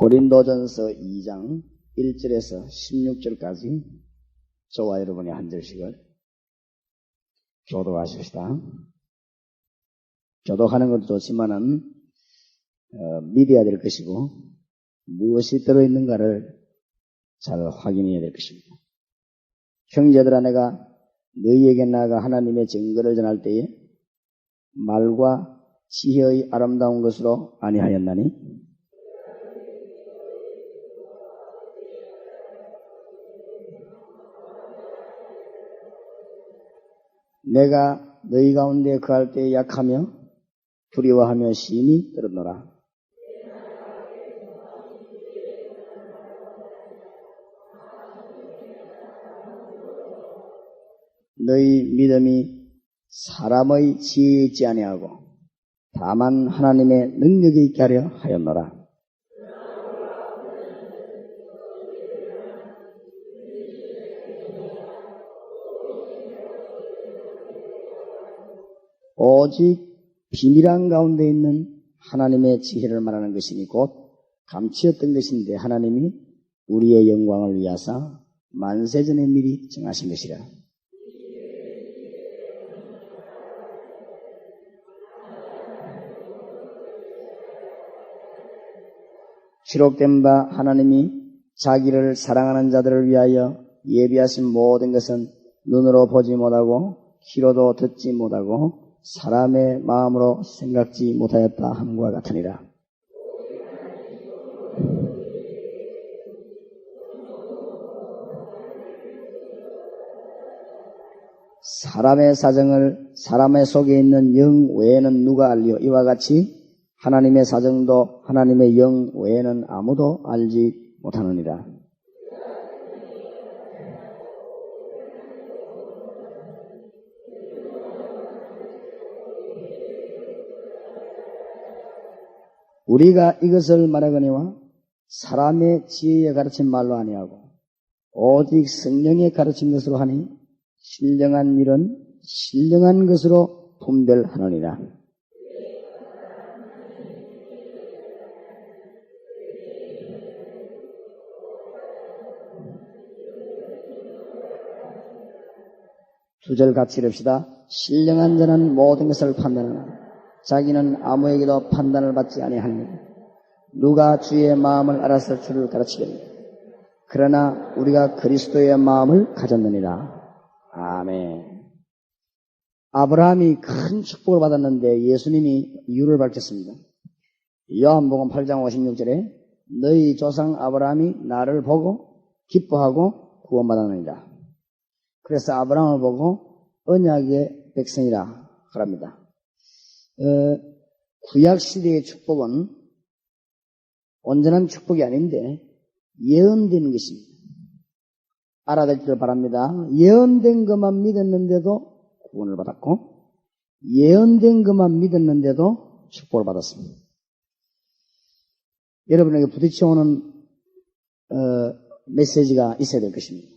고린도전서 2장 1절에서 16절까지 저와 여러분이 한 절씩을 교독하십시다. 교독하는 것도 좋지만은 믿어야 될 것이고 무엇이 들어있는가를 잘 확인해야 될 것입니다. 형제들아, 내가 너희에게 나아가 하나님의 증거를 전할 때에 말과 지혜의 아름다운 것으로 아니하였나니 내가 너희 가운데 거할 때에 약하며 두려워하며 심히 떨었노라. 너희 믿음이 사람의 지혜에 있지 아니하고 다만 하나님의 능력에 있게 하려 하였노라. 오직 비밀한 가운데 있는 하나님의 지혜를 말하는 것이니 곧 감추었던 것인데 하나님이 우리의 영광을 위하사 만세전에 미리 정하신 것이라. 기록된 바 하나님이 자기를 사랑하는 자들을 위하여 예비하신 모든 것은 눈으로 보지 못하고 귀로도 듣지 못하고 사람의 마음으로 생각지 못하였다 함과 같으니라. 사람의 사정을 사람의 속에 있는 영 외에는 누가 알리요? 이와 같이 하나님의 사정도 하나님의 영 외에는 아무도 알지 못하느니라. 우리가 이것을 말하거니와 사람의 지혜에 가르친 말로 아니하고 오직 성령의 가르친 것으로 하니 신령한 일은 신령한 것으로 분별하느니라. 두 절 같이 읽읍시다. 신령한 자는 모든 것을 판단하나 자기는 아무에게도 판단을 받지 아니하니 누가 주의 마음을 알아서 주를 가르치겠느냐. 그러나 우리가 그리스도의 마음을 가졌느니라. 아멘. 아브라함이 큰 축복을 받았는데 예수님이 이유를 밝혔습니다. 요한복음 8장 56절에 너희 조상 아브라함이 나를 보고 기뻐하고 구원받았느니라. 그래서 아브라함을 보고 언약의 백성이라 그럽니다. 구약시대의 축복은 온전한 축복이 아닌데 예언되는 것입니다. 알아듣기를 바랍니다. 예언된 것만 믿었는데도 구원을 받았고 예언된 것만 믿었는데도 축복을 받았습니다. 여러분에게 부딪혀오는 메시지가 있어야 될 것입니다.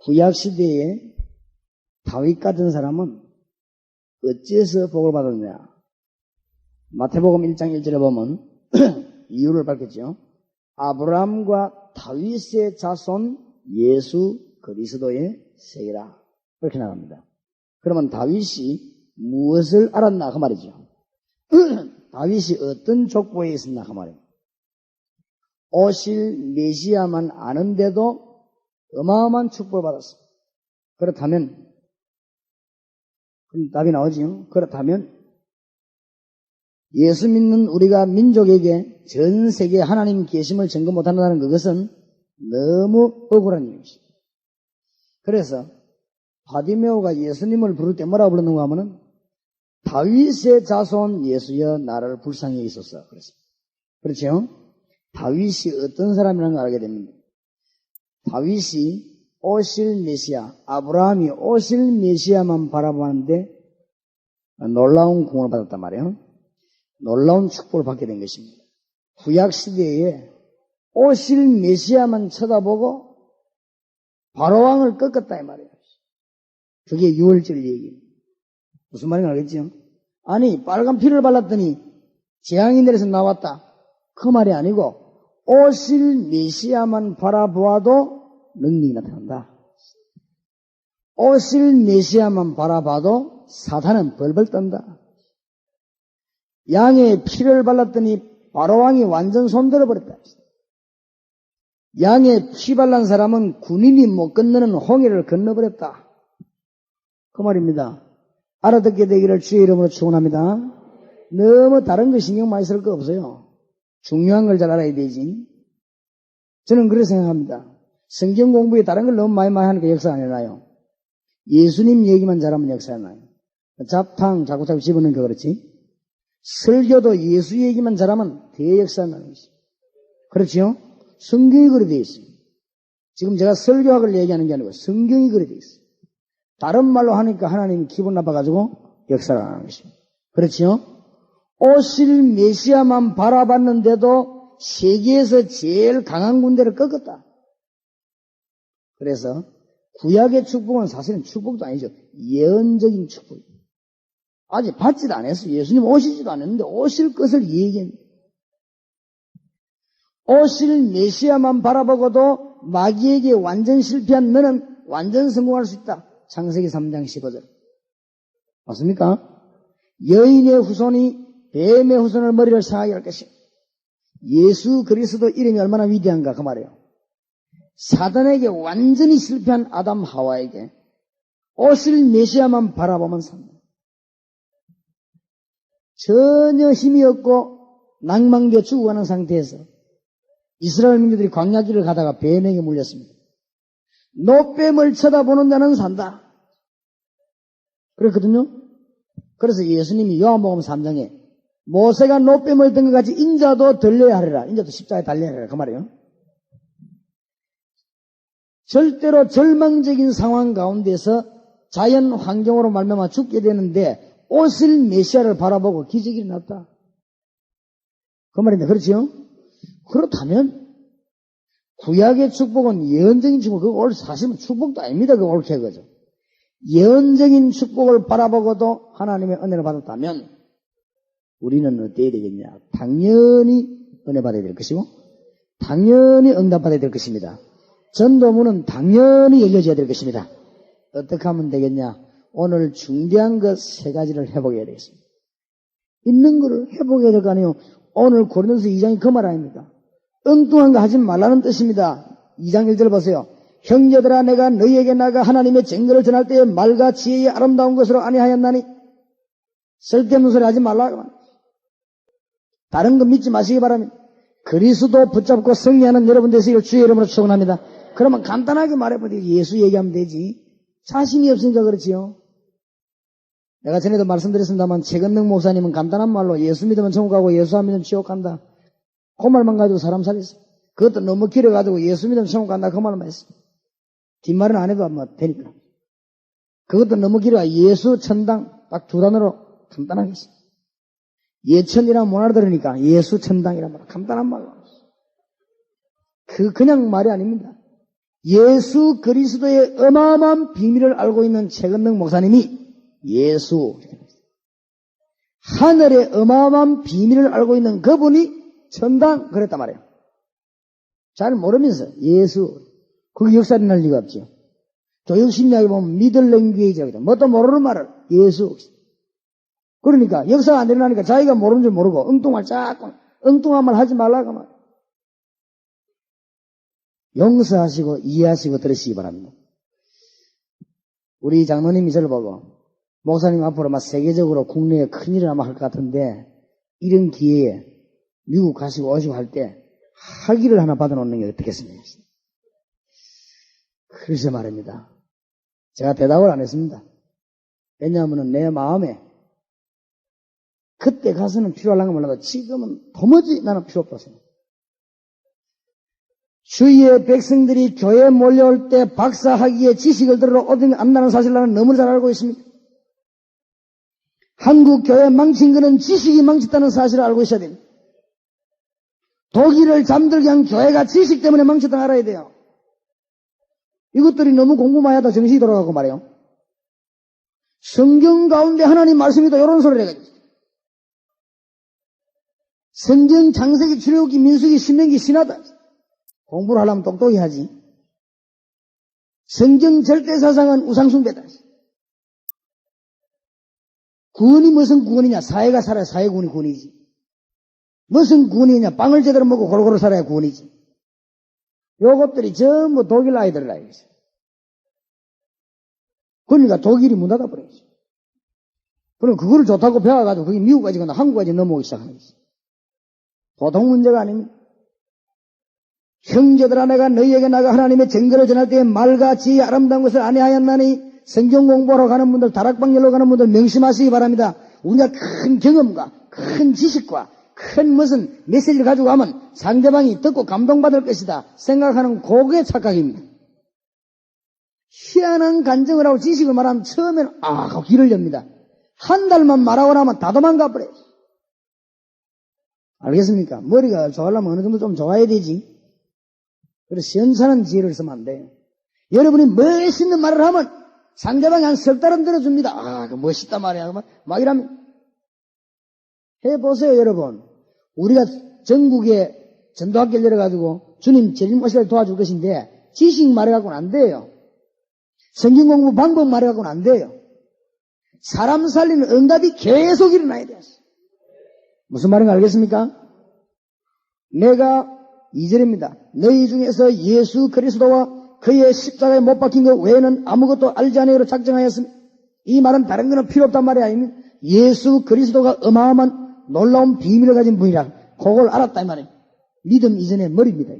구약시대에 다윗 같은 사람은 어째서 복을 받았느냐. 마태복음 1장 1절에 보면 이유를 밝혔죠. 아브라함과 다윗의 자손 예수 그리스도의 세계라. 그렇게 나갑니다. 그러면 다윗이 무엇을 알았나 그 말이죠. 다윗이 어떤 족보에 있었나 그 말이에요. 오실 메시아만 아는데도 어마어마한 축복을 받았어요. 그렇다면 답이 나오지요. 그렇다면 예수 믿는 우리가 민족에게 전 세계에 하나님 계심을 증거 못한다는 그것은 너무 억울한 일입니다. 그래서 바디메오가 예수님을 부를 때 뭐라고 불렀는가 하면은 다윗의 자손 예수여 나를 불쌍히 있었어 그랬습니다. 그렇죠? 다윗이 어떤 사람이라는 걸 알게 됩니다. 다윗이 오실 메시아, 아브라함이 오실 메시아만 바라보는데 놀라운 구원을 받았단 말이에요. 놀라운 축복을 받게 된 것입니다. 구약시대에 오실 메시아만 쳐다보고 바로왕을 꺾었다 이 말이에요. 그게 6월절 얘기입니다. 무슨 말인지 알겠죠? 아니 빨간 피를 발랐더니 재앙이 내려서 나왔다. 그 말이 아니고 오실 메시아만 바라보아도 능력이 나타난다. 오실 메시아만 바라봐도 사탄은 벌벌 떤다. 양의 피를 발랐더니 바로왕이 완전 손들어버렸다. 양의 피 발란 사람은 군인이 못 건너는 홍해를 건너버렸다. 그 말입니다. 알아듣게 되기를 주의 이름으로 축원합니다. 너무 다른 거 신경 많이 쓸 거 없어요. 중요한 걸 잘 알아야 되지. 저는 그렇게 생각합니다. 성경 공부에 다른 걸 너무 많이 하니까 역사 안 해놔요. 예수님 얘기만 잘하면 역사 안 나요. 잡탕 자꾸 집어넣는 거 그렇지. 설교도 예수 얘기만 잘하면 대역사 나는 것이. 그렇지요? 성경이 그렇게 되어 있어요. 지금 제가 설교학을 얘기하는 게 아니고 성경이 그렇게 되어 있어요. 다른 말로 하니까 하나님이 기분 나빠가지고 역사를 안 하는 것입니다. 그렇지요? 오실 메시아만 바라봤는데도 세계에서 제일 강한 군대를 꺾었다. 그래서 구약의 축복은 사실은 축복도 아니죠. 예언적인 축복이에요. 아직 받지도 않았어요. 예수님 오시지도 않았는데 오실 것을 얘기합니다. 오실 메시아만 바라보고도 마귀에게 완전 실패한 너는 완전 성공할 수 있다. 창세기 3장 15절. 맞습니까? 여인의 후손이 뱀의 후손을 머리를 상하게 할 것이다. 예수 그리스도 이름이 얼마나 위대한가 그 말이에요. 사단에게 완전히 실패한 아담 하와에게 오실 메시아만 바라보면 산다. 전혀 힘이 없고 낭만게 죽어가는 상태에서 이스라엘 민족들이 광야길을 가다가 뱀에게 물렸습니다. 노뱀을 쳐다보는 자는 산다. 그랬거든요. 그래서 예수님이 요한복음 3장에 모세가 노뱀을 든 것 같이 인자도 들려야 하리라. 인자도 십자가에 달려야 하리라. 그 말이에요. 절대로 절망적인 상황 가운데서 자연 환경으로 말미암아 죽게 되는데 오실 메시아를 바라보고 기적이 일어났다. 그 말인데 그렇지요? 그렇다면 구약의 축복은 예언적인 축복, 그거 사실은 축복도 아닙니다. 그거 옳게 그죠? 예언적인 축복을 바라보고도 하나님의 은혜를 받았다면 우리는 어때야 되겠냐? 당연히 은혜 받아야 될 것이고 당연히 응답받아야 될 것입니다. 전도문은 당연히 열려져야 될 것입니다. 어떻게 하면 되겠냐? 오늘 중대한 것 세 가지를 회복해야 되겠습니다. 있는 거를 회복해야 될 거 아니에요. 오늘 고린도서 2장이 그 말 아닙니까? 엉뚱한 거 하지 말라는 뜻입니다. 2장 1절 보세요. 형제들아 내가 너희에게 나가 하나님의 증거를 전할 때에 말과 지혜의 아름다운 것으로 아니하였나니 쓸데없는 소리 하지 말라. 다른 거 믿지 마시기 바랍니다. 그리스도 붙잡고 승리하는 여러분 되시길 주의 이름으로 축원합니다. 그러면 간단하게 말해보면 예수 얘기하면 되지. 자신이 없으니까 그렇지요. 내가 전에도 말씀드렸습니다만 최건능 목사님은 간단한 말로 예수 믿으면 천국 가고 예수 안 믿으면 지옥 간다. 그 말만 가지고 사람 살렸어. 그것도 너무 길어가지고 예수 믿으면 천국 간다 그 말만 했어. 뒷말은 안 해도 아마 되니까. 그것도 너무 길어가 예수 천당 딱 두 단어로 간단하게 했어. 예천이라면 못 알아들으니까 예수 천당이란 말 간단한 말로. 그냥 말이 아닙니다. 예수 그리스도의 어마어마한 비밀을 알고 있는 최건능 목사님이 예수 하늘의 어마어마한 비밀을 알고 있는 그분이 천당 그랬단 말이에요. 잘 모르면서 예수 그게 역사 일어날 리가 없죠. 교육심리학에 보면 미들랭귀에이지라고 뭣도 모르는 말을 예수. 그러니까 역사가 안 일어나니까 자기가 모르는 줄 모르고 엉뚱한 말 하지 말라고 말. 용서하시고 이해하시고 들으시기 바랍니다. 우리 장로님이 저를 보고 목사님 앞으로 막 세계적으로 국내에 큰일을 아마 할 것 같은데 이런 기회에 미국 가시고 오시고 할 때 학위를 하나 받아놓는 게 어떻겠습니까? 그래서 말입니다. 제가 대답을 안 했습니다. 왜냐하면 내 마음에 그때 가서는 필요하려는 건 몰라도 지금은 도무지 나는 필요 없다고 생각합니다. 주위의 백성들이 교회에 몰려올 때 박사학위의 지식을 들으러 어디 안 나는 사실을 나는 너무 잘 알고 있습니다. 한국 교회 망친 것은 지식이 망쳤다는 사실을 알고 있어야 됩니다. 독일을 잠들게 한 교회가 지식 때문에 망쳤다는 알아야 돼요. 이것들이 너무 공부 많이 하다 정신이 돌아가고 말이에요. 성경 가운데 하나님 말씀이도 이런 소리를 해가지고 성경, 창세기, 출애굽기, 민수기, 신명기, 신하다. 공부를 하려면 똑똑히 하지. 성경 절대사상은 우상숭배다. 구원이 무슨 구원이냐? 사회가 살아야 사회 구원이 구원이지. 무슨 구원이냐? 빵을 제대로 먹고 골고루 살아야 구원이지. 요것들이 전부 독일 아이들을 알겠어. 그러니까 독일이 문 닫아버렸어. 그럼 그거를 좋다고 배워가지고 그게 미국까지 가나 한국까지 넘어오기 시작하는 거지. 보통 문제가 아닙니다. 형제들아, 내가 너희에게 나가 하나님의 증거를 전할 때에 말과 지혜의 아름다운 것을 아니하였나니 성경 공부하러 가는 분들, 다락방 열러 가는 분들 명심하시기 바랍니다. 우리가 큰 경험과 큰 지식과 큰 무슨 메시지를 가지고 가면 상대방이 듣고 감동받을 것이다 생각하는 그게 착각입니다. 희한한 간증을 하고 지식을 말하면 처음에는 하고 길을 엽니다. 한 달만 말하고 나면 다 도망가 버려요. 알겠습니까? 머리가 좋아하려면 어느 정도 좀 좋아야 되지. 그래서 시원찮은 지혜를 쓰면 안 돼요. 여러분이 멋있는 말을 하면 상대방이 한 석 달은 들어줍니다. 그 멋있단 말이야. 막 이러면. 해보세요, 여러분. 우리가 전국에 전도학교를 열어가지고 주님 재림 오시를 도와줄 것인데 지식 말해갖고는 안 돼요. 성경 공부 방법 말해갖고는 안 돼요. 사람 살리는 응답이 계속 일어나야 돼요. 무슨 말인가 알겠습니까? 내가 2절입니다. 너희 중에서 예수 그리스도와 그의 십자가에 못 박힌 것 외에는 아무것도 알지 않으로 작정하였습니다. 이 말은 다른 거는 필요 없단 말이 아닙니다. 예수 그리스도가 어마어마한 놀라운 비밀을 가진 분이라 그걸 알았다 이 말이에요. 믿음 이전의 머리입니다.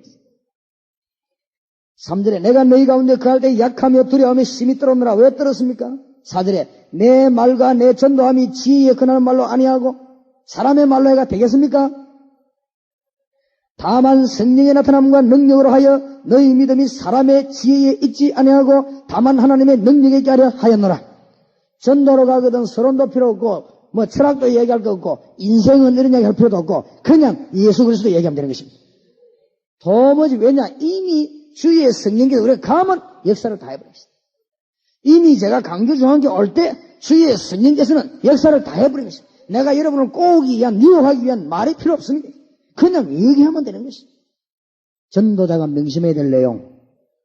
3절에 내가 너희 가운데 그할 때 약하며 두려움에 심히 떨었느라 왜 떨었습니까? 4절에 내 말과 내 전도함이 지혜에 근하는 말로 아니하고 사람의 말로 해가 되겠습니까? 다만 성령의 나타남과 능력으로 하여 너희 믿음이 사람의 지혜에 있지 아니하고 다만 하나님의 능력에 있게 하려 하였노라. 전도로 가거든 서론도 필요 없고 뭐 철학도 얘기할 거 없고 인생은 이런 얘기할 필요도 없고 그냥 예수 그리스도 얘기하면 되는 것입니다. 도무지 왜냐 이미 주의 성령께서 우리가 가면 역사를 다 해버렸습니다. 이미 제가 강조 중앙교 올 때 주의 성령께서는 역사를 다 해버린 것입니다. 내가 여러분을 꼬우기 위한 유혹하기 위한 말이 필요 없습니다. 그냥 얘기하면 되는 것입니다. 전도자가 명심해야 될 내용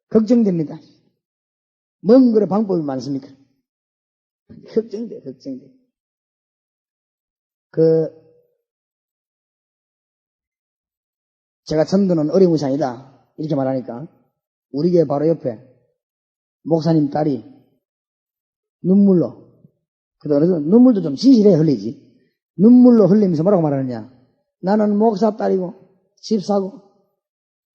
걱정됩니다. 뭔 그래 방법이 많습니까? 걱정돼. 제가 전도는 어려운 것이 아니다 이렇게 말하니까 우리 교회 바로 옆에 목사님 딸이 눈물로 그래서 눈물도 좀 진실해 흘리지 눈물로 흘리면서 뭐라고 말하느냐 나는 목사 딸이고 집사고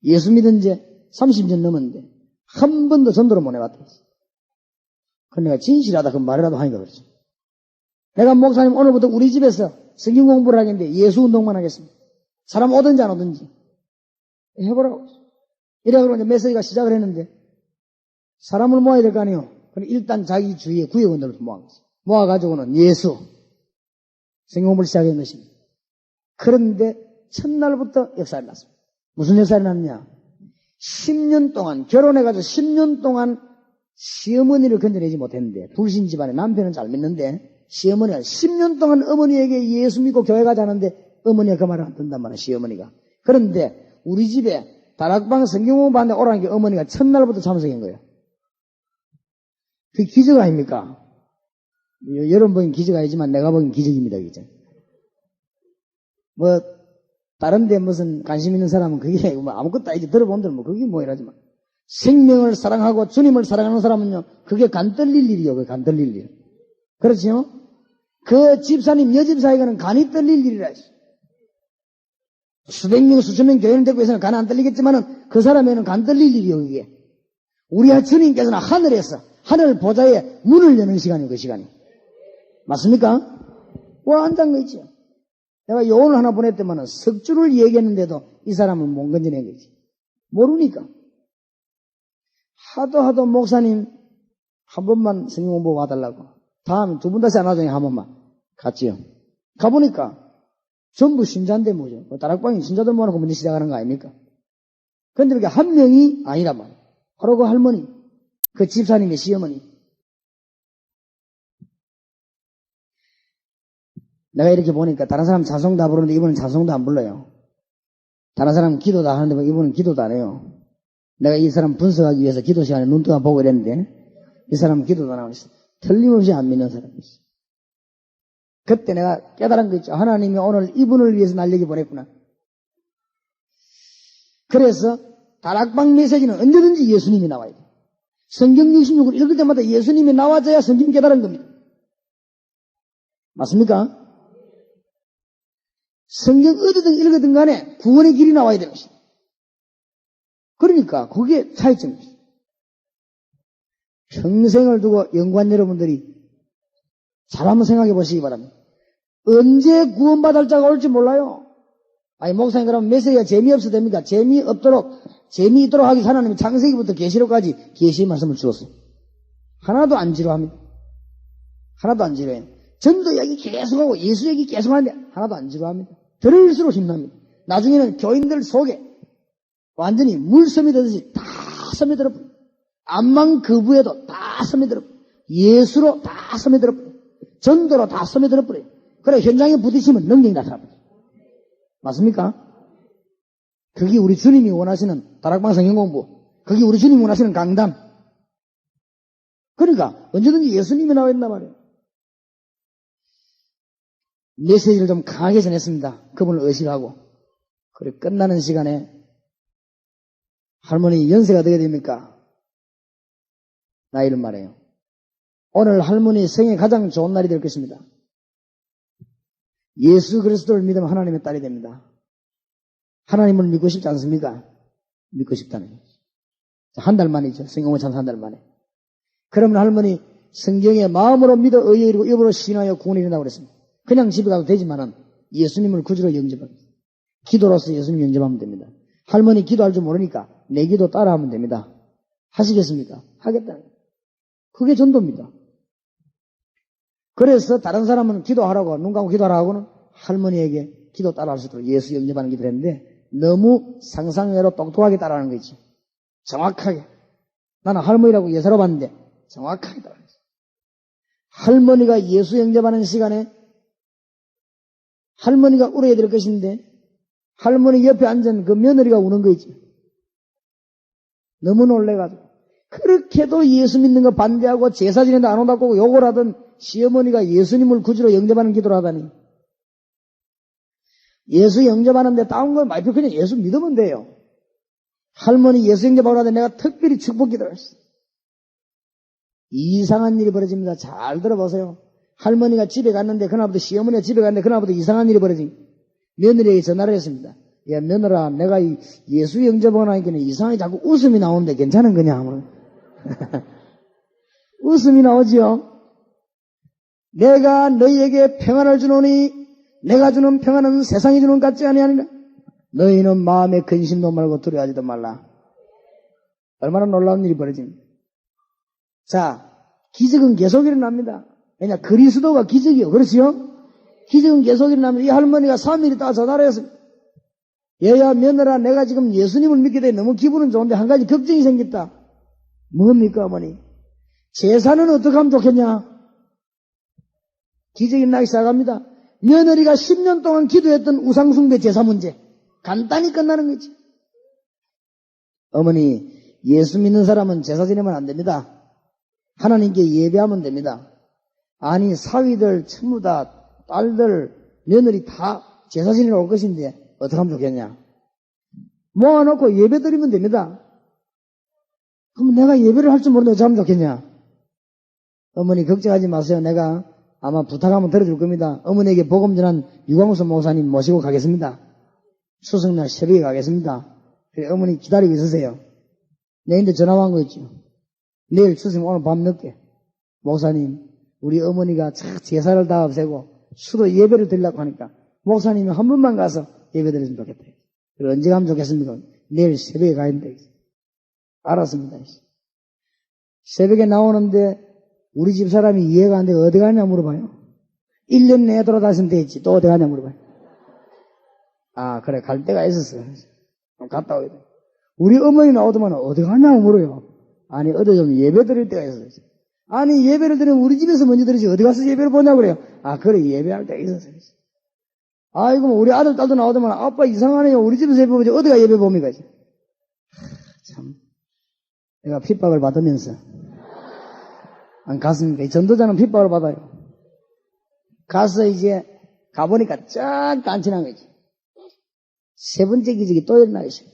예수 믿은 지 30년 넘었는데 한 번도 전도를 못 해봤다. 그럼 내가 진실하다 그 말이라도 하니까 그렇죠. 내가 목사님 오늘부터 우리 집에서 성경 공부를 하겠는데 예수 운동만 하겠습니다. 사람 오든지 안 오든지 해보라고. 이래가지고 이제 메시지가 시작을 했는데 사람을 모아야 될 거 아니에요. 그럼 일단 자기 주위에 구역원들을 모아가지고는 예수 성경 공부를 시작한 것입니다. 그런데 첫날부터 역사를 났습니다. 무슨 역사를 났느냐? 10년 동안 결혼해가지고 10년 동안 시어머니를 건져내지 못했는데 불신 집안에 남편은 잘 믿는데 시어머니가 10년 동안 어머니에게 예수 믿고 교회 가자는데 어머니가 그 말을 안 듣는단 말이야 시어머니가. 그런데 우리 집에 다락방 성경 공부하는데 오라는 게 어머니가 첫날부터 참석한 거예요. 그게 기적 아닙니까? 여러분 보기엔 기적 아니지만 내가 보기엔 기적입니다. 기적. 뭐 다른 데 무슨 관심 있는 사람은 그게 뭐 아무것도 아니지 들어본들 뭐 그게 뭐 이러지만 생명을 사랑하고 주님을 사랑하는 사람은요 그게 간 떨릴 일이요. 그게 간 떨릴 일. 그렇지요? 그 집사님 여집사에게는 간이 떨릴 일이라 했어. 수백 명 수천 명 교회를 데리고 있으면 간 안 떨리겠지만은 그 사람에게는 간 떨릴 일이요. 그게 우리 주님께서는 하늘에서 하늘 보좌에 문을 여는 시간이요. 그 시간이 맞습니까? 와 앉은 있죠. 내가 요원을 하나 보냈더만은 석주를 얘기했는데도 이 사람은 못 건져낸 거지. 모르니까. 하도 목사님 한 번만 성경 공부 와달라고. 다음에 두 번 다시 안 와중에 한 번만 갔지요. 가보니까 전부 신자인데 뭐죠. 다락방에 신자들 모아놓고 먼저 시작하는 거 아닙니까? 그런데 이렇게 한 명이 아니란 말이에요. 바로 그 할머니, 그 집사님의 시어머니. 내가 이렇게 보니까 다른 사람 찬송도 안 부르는데 이분은 찬송도 안 불러요. 다른 사람은 기도도 안 하는데 이분은 기도도 안 해요. 내가 이 사람 분석하기 위해서 기도 시간에 눈뜨고 보고 이랬는데 이 사람은 기도도 안 하고 있어. 틀림없이 안 믿는 사람이었어. 그때 내가 깨달은 거 있죠. 하나님이 오늘 이분을 위해서 날 여기 보냈구나. 그래서 다락방 메시지는 언제든지 예수님이 나와야 돼. 성경 66을 읽을 때마다 예수님이 나와줘야 성경 깨달은 겁니다. 맞습니까? 성경 어디든 읽어든 간에 구원의 길이 나와야 되는 것입니다. 그러니까 그게 차이점입니다. 평생을 두고 연구한 여러분들이 잘 한번 생각해 보시기 바랍니다. 언제 구원받을 자가 올지 몰라요. 아니 목사님 그러면 메시지가 재미없어 됩니까? 재미있도록 하기 하나님이 창세기부터 계시록까지 계시의 말씀을 주었어요. 하나도 안 지루합니다. 하나도 안 지루해요. 전도 얘기 계속하고 예수 얘기 계속하는데 하나도 안 지루합니다. 들을수록 힘납니다. 나중에는 교인들 속에 완전히 물섬이 되듯이 다 스며들어버려요. 암만 거부해도 다 스며들어버려요. 예수로 다 스며들어버려요. 전도로 다 스며들어버려요. 그래 현장에 부딪히면 능력이 나타납니다. 맞습니까? 그게 우리 주님이 원하시는 다락방 성경공부, 그게 우리 주님이 원하시는 강단. 그러니까 언제든지 예수님이 나와 있단 말이에요. 메시지를 좀 강하게 전했습니다. 그분을 의식하고. 그래 끝나는 시간에 할머니 연세가 어떻게 됩니까? 나이를 말해요. 오늘 할머니 생애 가장 좋은 날이 될 것입니다. 예수 그리스도를 믿으면 하나님의 딸이 됩니다. 하나님을 믿고 싶지 않습니까? 믿고 싶다는 거죠. 한 달 만이죠. 성경을 찬 한 달 만에. 그러면 할머니 성경에 마음으로 믿어 의에 이르고 입으로 신하여 구원이 된다고 그랬습니다. 그냥 집에 가도 되지만은 예수님을 구주로 영접합니다. 기도로서 예수님 영접하면 됩니다. 할머니 기도할 줄 모르니까 내 기도 따라하면 됩니다. 하시겠습니까? 하겠다. 그게 전도입니다. 그래서 다른 사람은 기도하라고 눈 감고 기도하라고 하고는 할머니에게 기도 따라할 수 있도록 예수 영접하는 기도를 했는데 너무 상상외로 똑똑하게 따라하는 거지. 정확하게. 나는 할머니라고 예사로 봤는데 정확하게 따라했어. 할머니가 예수 영접하는 시간에 할머니가 울어야 될 것인데 할머니 옆에 앉은 그 며느리가 우는 거 있지. 너무 놀래가지고. 그렇게도 예수 믿는 거 반대하고 제사 지낸다 안 온다고 욕을 하던 시어머니가 예수님을 구주로 영접하는 기도를 하다니. 예수 영접하는데 다운 걸 말표 그냥 예수 믿으면 돼요. 할머니 예수 영접하고 하는데 내가 특별히 축복 기도를 했어. 이상한 일이 벌어집니다. 잘 들어보세요. 할머니가 집에 갔는데 그날부터 시어머니가 집에 갔는데 그날부터 이상한 일이 벌어지. 며느리에게 전화를 했습니다. 야 며느라 내가 이 예수 영접하고 나니까 이상하게 자꾸 웃음이 나오는데 괜찮은 거냐? 웃음이 나오지요. 내가 너희에게 평안을 주노니 내가 주는 평안은 세상이 주는 것 같지 아니하니라. 너희는 마음에 근심도 말고 두려워하지도 말라. 얼마나 놀라운 일이 벌어집니다. 자, 기적은 계속 일어납니다. 왜냐 그리스도가 기적이요. 그렇지요? 기적은 계속 일어납니다. 이 할머니가 3일 있다가 전화를 했습니다. 얘야 며느라 내가 지금 예수님을 믿게 돼 너무 기분은 좋은데 한 가지 걱정이 생겼다. 뭡니까 어머니? 제사는 어떻게 하면 좋겠냐? 기적이 나기 시작합니다. 며느리가 10년 동안 기도했던 우상숭배 제사 문제 간단히 끝나는 거지. 어머니 예수 믿는 사람은 제사 지내면 안 됩니다. 하나님께 예배하면 됩니다. 아니 사위들 전부 다 딸들 며느리 다 제사 지내러 올 것인데 어떻게 하면 좋겠냐? 모아놓고 예배 드리면 됩니다. 그럼 내가 예배를 할 줄 모르는데 어떻게 하면 좋겠냐? 어머니 걱정하지 마세요. 내가 아마 부탁하면 들어줄 겁니다. 어머니에게 복음 전한 유광수 목사님 모시고 가겠습니다. 추석날 새벽에 가겠습니다. 그래 어머니 기다리고 있으세요. 내일인데 전화 온 거 있죠. 내일 추석 오늘 밤 늦게 목사님 우리 어머니가 제사를 다 없애고 수도 예배를 드리려고 하니까 목사님이 한 번만 가서 예배 드리면 좋겠다. 그래 언제 가면 좋겠습니까? 내일 새벽에 가야 된다. 알았습니다. 새벽에 나오는데 우리 집 사람이 이해가 안 돼 어디 가냐 물어봐요. 1년 내에 돌아다니면 되겠지. 또 어디 가냐 물어봐요. 아 그래 갈 데가 있었어. 갔다 오야 돼. 우리 어머니 나오더만 어디 가냐고 물어요. 아니 어디 좀 예배 드릴 때가 있었어요. 아니, 예배를 드리면 우리 집에서 먼저 드리지, 어디 가서 예배를 보냐고 그래요. 아, 그래, 예배할 때 있어서. 아이고, 우리 아들, 딸도 나오더만, 아빠 이상하네요. 우리 집에서 예배 보지, 어디가 예배 봅니까? 참. 내가 핍박을 받으면서. 안 갔습니까? 전도자는 핍박을 받아요. 가서 이제, 가보니까 쫙 단친한 거지. 세 번째 기적이 또 일어나 있어요.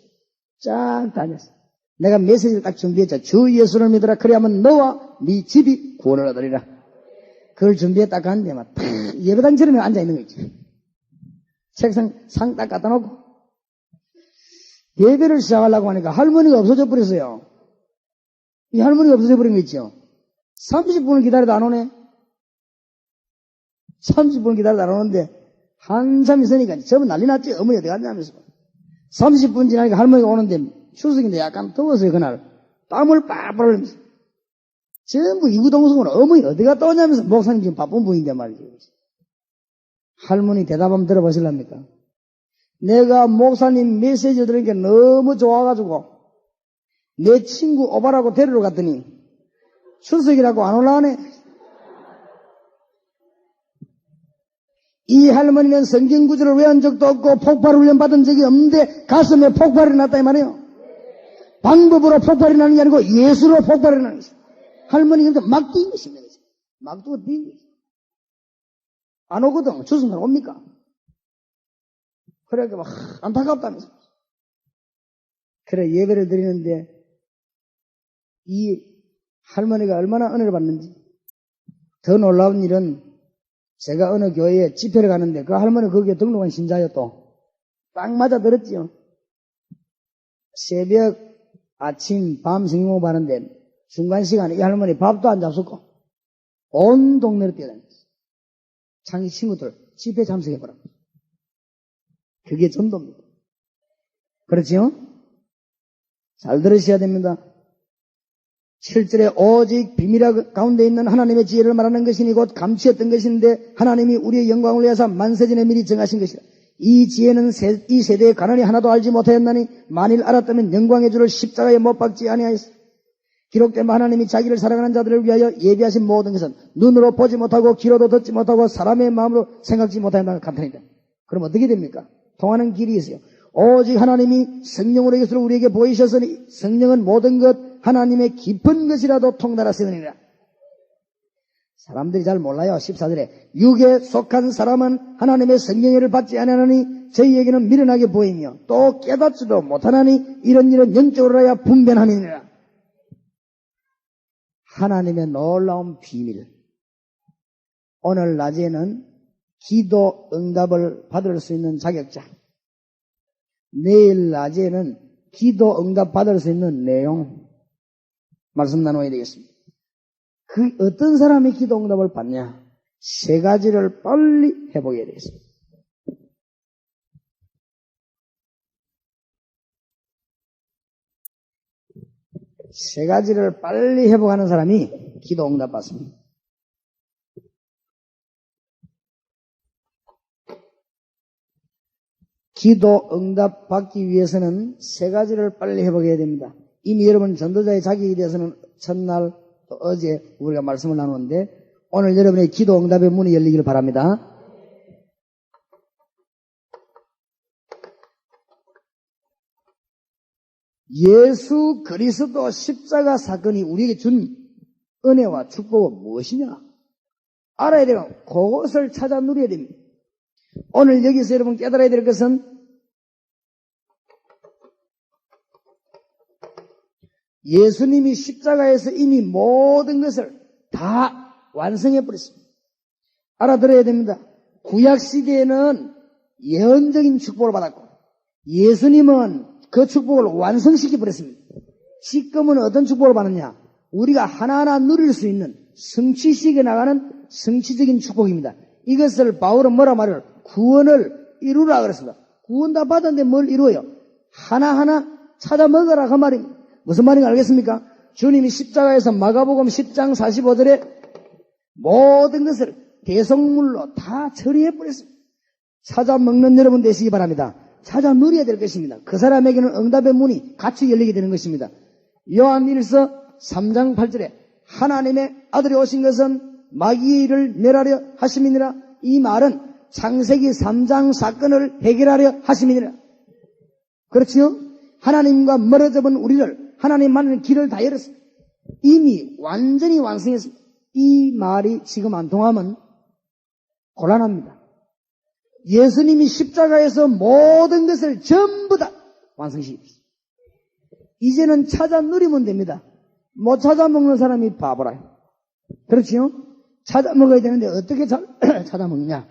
쫙 다녔어. 내가 메시지를 딱 준비했죠. 주 예수를 믿으라. 그래야만 너와 네 집이 구원을 얻으리라. 그걸 준비해 딱 갔는데, 막, 예배당처럼 앉아있는 거 있지. 책상 상 딱 갖다 놓고 예배를 시작하려고 하니까 할머니가 없어져 버렸어요. 이 할머니가 없어져 버린 거 있죠. 30분을 기다려도 안 오네. 30분을 기다려도 안 오는데 한참 있으니까 저분 난리 났지. 어머니 어디 갔냐면서 30분 지나니까 할머니가 오는데 추석인데 약간 더웠어요. 그날 땀을 빡빡 흘리면서 전부 이구동성으로 어머니 어디 갔다 오냐면서 목사님 지금 바쁜 분인데 말이죠. 할머니 대답 한번 들어보실랍니까? 내가 목사님 메시지 들은 게 너무 좋아가지고 내 친구 오바라고 데리러 갔더니 추석이라고 안 올라오네. 이 할머니는 성경 구절을 외운 적도 없고 폭발 훈련 받은 적이 없는데 가슴에 폭발이 났다 이 말이에요. 방법으로 폭발이 나는 게 아니고 예수로 폭발이 나는 것이죠. 할머니 근데 막 뛴 것입니다. 막 뛰고 뛴 것이죠. 안 오거든. 추석날 옵니까? 그래, 막, 안타깝다면서. 그래, 예배를 드리는데, 이 할머니가 얼마나 은혜를 받는지. 더 놀라운 일은, 제가 어느 교회에 집회를 가는데, 그 할머니 거기에 등록한 신자요, 또. 딱 맞아 들었지요. 새벽, 아침, 밤 성경공부 하는데, 중간 시간에 이 할머니 밥도 안 잡수고, 온 동네를 뛰어다녔어요. 자기 친구들 집회 참석해보라. 그게 전도입니다. 그렇지요? 잘 들으셔야 됩니다. 7절에 오직 비밀 가운데 있는 하나님의 지혜를 말하는 것이니 곧 감추었던 것인데 하나님이 우리의 영광을 위하사 만세전에 미리 정하신 것이라. 이 지혜는 이 세대에 가난이 하나도 알지 못하였나니 만일 알았다면 영광의 주를 십자가에 못 박지 아니하였어. 기록된 하나님이 자기를 사랑하는 자들을 위하여 예비하신 모든 것은 눈으로 보지 못하고 귀로도 듣지 못하고 사람의 마음으로 생각지 못한다는 같으니까. 그럼 어떻게 됩니까? 통하는 길이 있어요. 오직 하나님이 성령으로 이것을 우리에게 보이셨으니 성령은 모든 것 하나님의 깊은 것이라도 통달하시느니라. 사람들이 잘 몰라요. 14절에 육에 속한 사람은 하나님의 성령을 받지 아니하니 저희에게는 미련하게 보이며 또 깨닫지도 못하나니 이런 일은 영적으로 하여 분변하느니라. 하나님의 놀라운 비밀. 오늘 낮에는 기도 응답을 받을 수 있는 자격자. 내일 낮에는 기도 응답 받을 수 있는 내용. 말씀 나눠야 되겠습니다. 그 어떤 사람이 기도 응답을 받냐? 세 가지를 빨리 해보게 되겠습니다. 세 가지를 빨리 회복하는 사람이 기도 응답 받습니다. 기도 응답 받기 위해서는 세 가지를 빨리 회복해야 됩니다. 이미 여러분 전도자의 자격에 대해서는 첫날 또 어제 우리가 말씀을 나누는데 오늘 여러분의 기도 응답의 문이 열리기를 바랍니다. 예수 그리스도 십자가 사건이 우리에게 준 은혜와 축복은 무엇이냐? 알아야 되면 그것을 찾아 누려야 됩니다. 오늘 여기서 여러분 깨달아야 될 것은 예수님이 십자가에서 이미 모든 것을 다 완성해버렸습니다. 알아들어야 됩니다. 구약시대에는 예언적인 축복을 받았고 예수님은 그 축복을 완성시켜버렸습니다. 지금은 어떤 축복을 받느냐? 우리가 하나하나 누릴 수 있는 성취식에 나가는 성취적인 축복입니다. 이것을 바울은 뭐라 말을? 구원을 이루라 그랬습니다. 구원 다 받았는데 뭘 이루어요? 하나하나 찾아 먹으라 그 말입니다. 무슨 말인지 알겠습니까? 주님이 십자가에서 마가복음 10장 45절에 모든 것을 대속물로 다 처리해버렸습니다. 찾아 먹는 여러분 되시기 바랍니다. 찾아 누려야 될 것입니다. 그 사람에게는 응답의 문이 같이 열리게 되는 것입니다. 요한 1서 3장 8절에 하나님의 아들이 오신 것은 마귀의 일을 멸하려 하심이니라. 이 말은 창세기 3장 사건을 해결하려 하심이니라. 그렇지요? 하나님과 멀어져 본 우리를 하나님만은 길을 다 열었습니다. 이미 완전히 완성했습니다. 이 말이 지금 안 통하면 곤란합니다. 예수님이 십자가에서 모든 것을 전부 다 완성시켰습니다. 이제는 찾아 누리면 됩니다. 못 찾아 먹는 사람이 바보라요. 그렇지요? 찾아 먹어야 되는데 어떻게 찾아 먹느냐?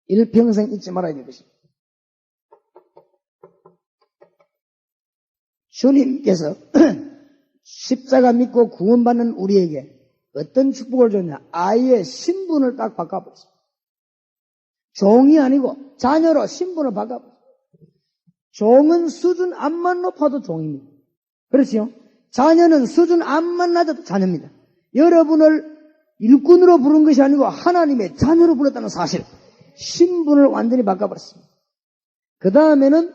일평생 잊지 말아야 될 것입니다. 주님께서 십자가 믿고 구원받는 우리에게 어떤 축복을 줬냐? 아예 신분을 딱 바꿔버렸습니다. 종이 아니고 자녀로 신분을 바꿔버렸습니다. 종은 수준 암만 높아도 종입니다. 그렇지요? 자녀는 수준 암만 낮아도 자녀입니다. 여러분을 일꾼으로 부른 것이 아니고 하나님의 자녀로 불렀다는 사실, 신분을 완전히 바꿔버렸습니다. 그 다음에는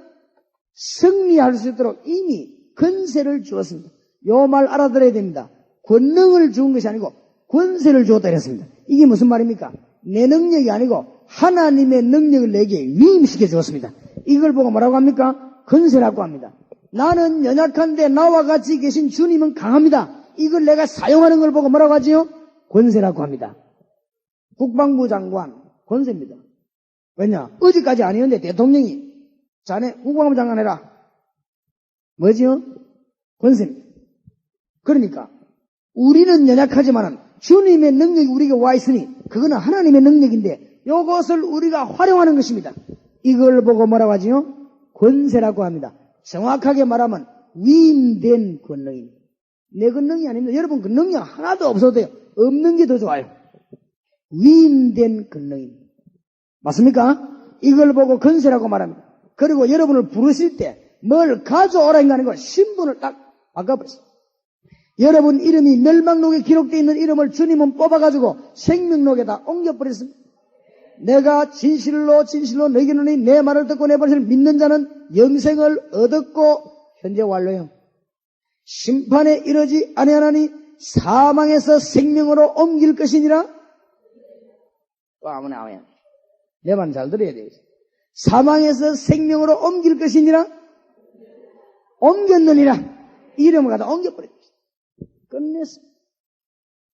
승리할 수 있도록 이미 권세를 주었습니다. 요 말 알아들어야 됩니다. 권능을 주은 것이 아니고 권세를 주었다 이랬습니다. 이게 무슨 말입니까? 내 능력이 아니고 하나님의 능력을 내게 위임시켜 주었습니다. 이걸 보고 뭐라고 합니까? 권세라고 합니다. 나는 연약한데 나와 같이 계신 주님은 강합니다. 이걸 내가 사용하는 걸 보고 뭐라고 하지요? 권세라고 합니다. 국방부 장관 권세입니다. 왜냐? 어제까지 아니었는데 대통령이 자네 국방부 장관 해라. 뭐지요? 권세입니다. 그러니까 우리는 연약하지만 주님의 능력이 우리에게 와 있으니 그거는 하나님의 능력인데 이것을 우리가 활용하는 것입니다. 이걸 보고 뭐라고 하지요? 권세라고 합니다. 정확하게 말하면 위임된 권능입니다. 내 권능이 아닙니다. 여러분 권능이 하나도 없어도 돼요. 없는 게 더 좋아요. 위임된 권능입니다. 맞습니까? 이걸 보고 권세라고 말합니다. 그리고 여러분을 부르실 때 뭘 가져오라는 게 아니고 신분을 딱 바꿔버렸어요. 여러분 이름이 멸망록에 기록되어 있는 이름을 주님은 뽑아가지고 생명록에다 옮겨버렸습니다. 내가 진실로 너희에게 이르노니 내 말을 듣고 내 말을 믿는 자는 영생을 얻었고 현재 완료요. 심판에 이르지 아니하나니 사망에서 생명으로 옮길 것이니라. 아무나 아멘. 내 말 잘 들어야 돼요. 사망에서 생명으로 옮길 것이니라. 옮겼느니라. 이름을 갖다 옮겨버렸어요. 끝냈어.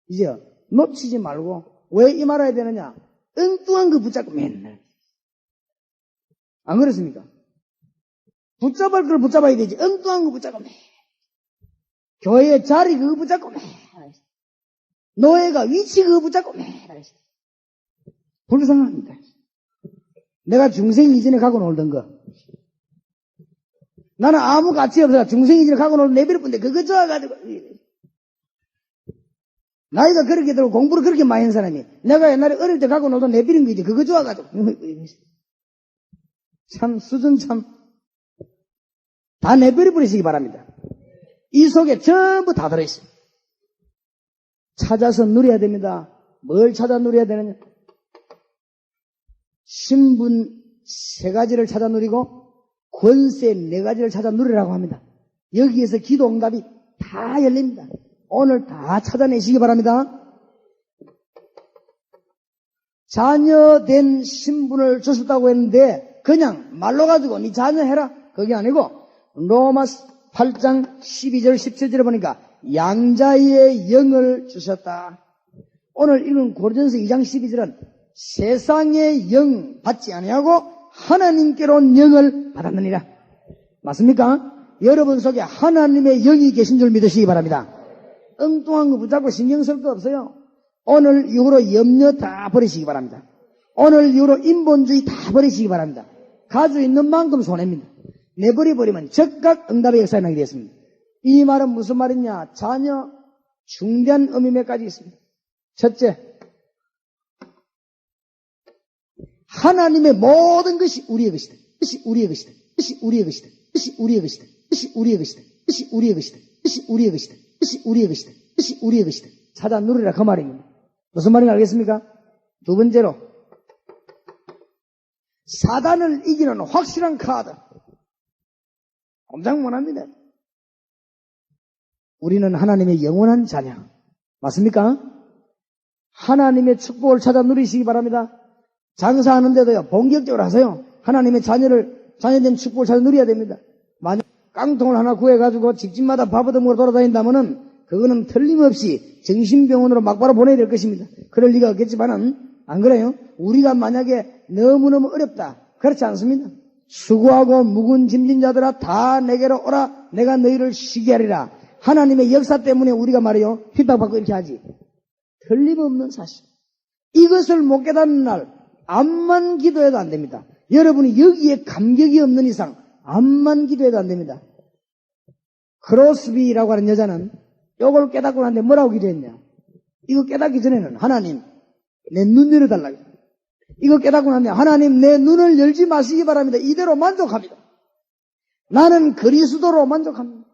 이제 놓치지 말고 왜 이 말 해야 되느냐? 엉뚱한 거 붙잡고 맨날. 안 그렇습니까? 붙잡을 걸 붙잡아야 되지. 엉뚱한 거 붙잡고 맨날. 교회 자리 그거 붙잡고 맨날. 노예가 위치 그거 붙잡고 맨날. 불쌍합니다. 내가 중생 이전에 갖고 놀던 거. 나는 아무 가치 없어요. 중생 이전에 갖고 놀던 내버릴 뿐인데 그거 좋아가지고. 나이가 그렇게 들고 공부를 그렇게 많이 한 사람이 내가 옛날에 어릴 때 갖고 놀던 내버린 거 이제 그거 좋아가지고. 참 수준 참. 다 내버려버리시기 바랍니다. 이 속에 전부 다 들어있어요. 찾아서 누려야 됩니다. 뭘 찾아 누려야 되느냐? 신분 3가지를 찾아 누리고 권세 4가지를 찾아 누리라고 합니다. 여기에서 기도 응답이 다 열립니다. 오늘 다 찾아내시기 바랍니다. 자녀된 신분을 주셨다고 했는데 그냥 말로 가지고 네 자녀 해라. 그게 아니고 로마서 8장 12절 17절에 보니까 양자의 영을 주셨다. 오늘 읽은 고린도전서 2장 12절은 세상의 영 받지 아니하고 하나님께로 온 영을 받았느니라. 맞습니까? 여러분 속에 하나님의 영이 계신 줄 믿으시기 바랍니다. 엉뚱한 거 붙잡고 신경 쓸 거 없어요. 오늘 이후로 염려 다 버리시기 바랍니다. 오늘 이후로 인본주의 다 버리시기 바랍니다. 가지고 있는 만큼 손해입니다. 내버려버리면 즉각 응답의 역사에 나게 되었습니다. 이 말은 무슨 말이냐? 자녀 중대한 의미 몇 가지 있습니다. 첫째, 하나님의 모든 것이 우리의 것이다. 것이 우리의 것이다. 것이 우리의 것이다. 것이 우리의 것이다. 것이 우리의 것이다. 것이 우리의 것이다. 것이 우리의 것이다. 것이 우리의 것이다. 것이 우리의 것이다. 찾아 누리라 그 말입니다. 무슨 말인지 알겠습니까? 두 번째로 사단을 이기는 확실한 카드. 꼼짝 못합니다. 우리는 하나님의 영원한 자녀. 맞습니까? 하나님의 축복을 찾아 누리시기 바랍니다. 장사하는데도요, 본격적으로 하세요. 하나님의 자녀된 축복을 찾아 누려야 됩니다. 만약 깡통을 하나 구해가지고 집집마다 밥 얻어먹으러 돌아다닌다면은 그거는 틀림없이 정신병원으로 막바로 보내야 될 것입니다. 그럴 리가 없겠지만은, 안 그래요? 우리가 만약에 너무너무 어렵다. 그렇지 않습니다. 수고하고 묵은 짐진 자들아 다 내게로 오라. 내가 너희를 쉬게 하리라. 하나님의 역사 때문에 우리가 말이요, 핍박받고 이렇게 하지. 틀림없는 사실. 이것을 못 깨닫는 날, 암만 기도해도 안 됩니다. 여러분이 여기에 감격이 없는 이상, 암만 기도해도 안 됩니다. 크로스비라고 하는 여자는 이걸 깨닫고 나는데 뭐라고 기도했냐? 이거 깨닫기 전에는 하나님, 내 눈 열어달라고. 이거 깨닫고 나면 하나님 내 눈을 열지 마시기 바랍니다. 이대로 만족합니다. 나는 그리스도로 만족합니다.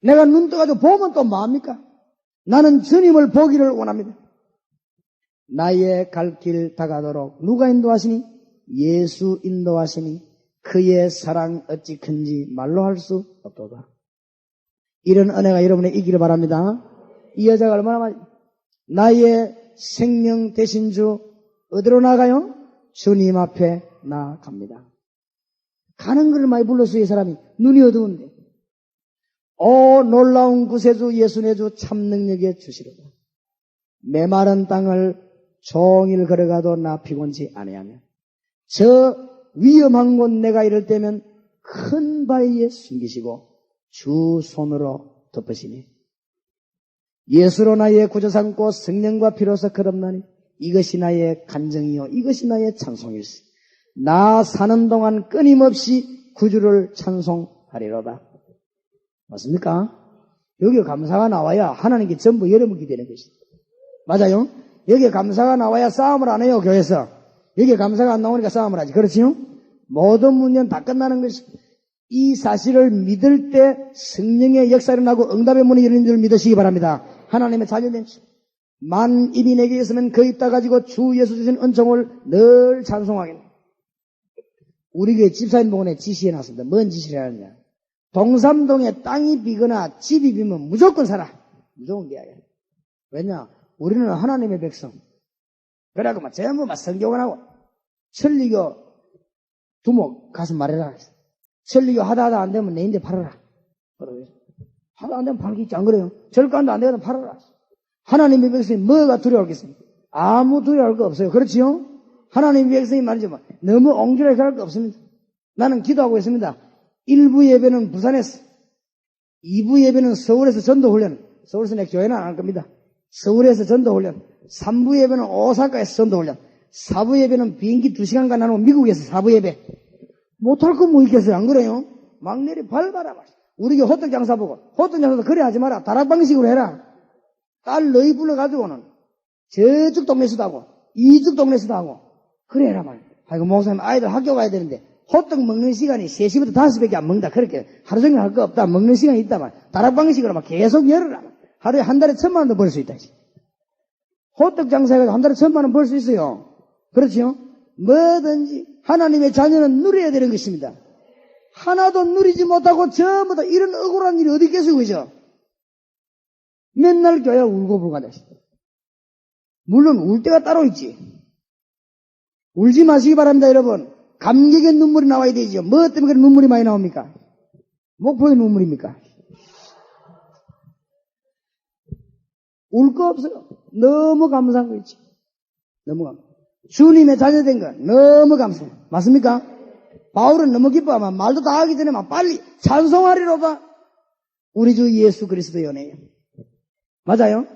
내가 눈 떠가지고 보면 또 뭐합니까? 나는 주님을 보기를 원합니다. 나의 갈 길 다가도록 누가 인도하시니? 예수 인도하시니 그의 사랑 어찌 큰지 말로 할 수 없도다. 이런 은혜가 여러분의 있기를 바랍니다. 이 여자가 얼마나 많이 나의 생명 되신 주 어디로 나가요? 주님 앞에 나갑니다. 가는 것을 많이 불렀어요. 이 사람이 눈이 어두운데. 오 놀라운 구세주 예수 내 주 참 능력의 주시로다. 메마른 땅을 종일 걸어가도 나 피곤치 아니하며 저 위험한 곳 내가 이럴 때면 큰 바위에 숨기시고 주 손으로 덮으시니 예수로 나의 구주 삼고 성령과 피로서 걸음나니 이것이 나의 간증이요 이것이 나의 찬송일세. 나 사는 동안 끊임없이 구주를 찬송하리로다. 맞습니까? 여기 감사가 나와야 하나님께 전부 열어먹게 되는 것이다. 맞아요? 여기 감사가 나와야 싸움을 안 해요. 교회에서. 여기 감사가 안 나오니까 싸움을 하지. 그렇지요? 모든 문제는 다 끝나는 것입니다. 이 사실을 믿을 때 성령의 역사를 나고 응답의 문이 열리는 줄 믿으시기 바랍니다. 하나님의 자녀된 주. 만 입이 내게 있으면 그 입 다 가지고 주 예수 주신 은총을 늘 찬송하겠네. 우리 교회 집사님 복원에 지시해놨습니다. 뭔 지시를 하느냐. 동삼동에 땅이 비거나 집이 비면 무조건 살아. 무조건 비야. 왜냐? 우리는 하나님의 백성. 그래갖고 막 전부 막 성경을 하고 천리교 두목 가서 말해라. 천리교 하다 안 되면 내 인데 팔아라. 하다 안 되면 팔겠지. 안 그래요? 절간도 안 되면 팔아라. 하나님의 백성이 뭐가 두려울겠습니까? 아무 두려울 거 없어요. 그렇지요? 하나님의 백성이 말이죠. 너무 옹졸하게 할 거 없습니다. 나는 기도하고 있습니다. 1부 예배는 부산에서, 2부 예배는 서울에서 전도훈련. 서울에서 내 교회는 안 할 겁니다. 서울에서 전도훈련. 3부 예배는 오사카에서 전도훈련. 4부 예배는 비행기 2시간간 나누고 미국에서 4부 예배. 못할 거 뭐 있겠어요? 안 그래요? 막내리 밟아라. 우리 교회 호떡 장사 보고, 호떡 장사도 그래 하지 마라. 다락방식으로 해라. 딸 너희 불러가지고는 저쪽 동네에서도 하고, 이쪽 동네에서도 하고, 그래 해라 말이야. 아이고, 목사님 아이들 학교 가야 되는데, 호떡 먹는 시간이 3시부터 5시밖에 안 먹는다. 그렇게 하루 종일 할 거 없다. 먹는 시간이 있다 말. 다락방식으로 막 계속 열어라. 하루에 한 달에 1,000만 원도 벌 수 있다. 호떡 장사해가지고 한 달에 1,000만 원 벌 수 있어요. 그렇지요? 뭐든지 하나님의 자녀는 누려야 되는 것입니다. 하나도 누리지 못하고 전부 다 이런 억울한 일이 어디 있겠어요, 그죠? 맨날 교회 울고 불가다. 물론 울 때가 따로 있지. 울지 마시기 바랍니다, 여러분. 감격의 눈물이 나와야 되죠. 뭐 때문에 그런 눈물이 많이 나옵니까? 목포의 눈물입니까? 울 거 없어요. 너무 감사한 거 있지. 너무 감사해요. 주님의 자녀된 거 너무 감사해요. 맞습니까? 바울은 너무 기뻐하면 말도 다 하기 전에 막 빨리 찬송하리로다. 우리 주 예수 그리스도 연애예요. 맞아요?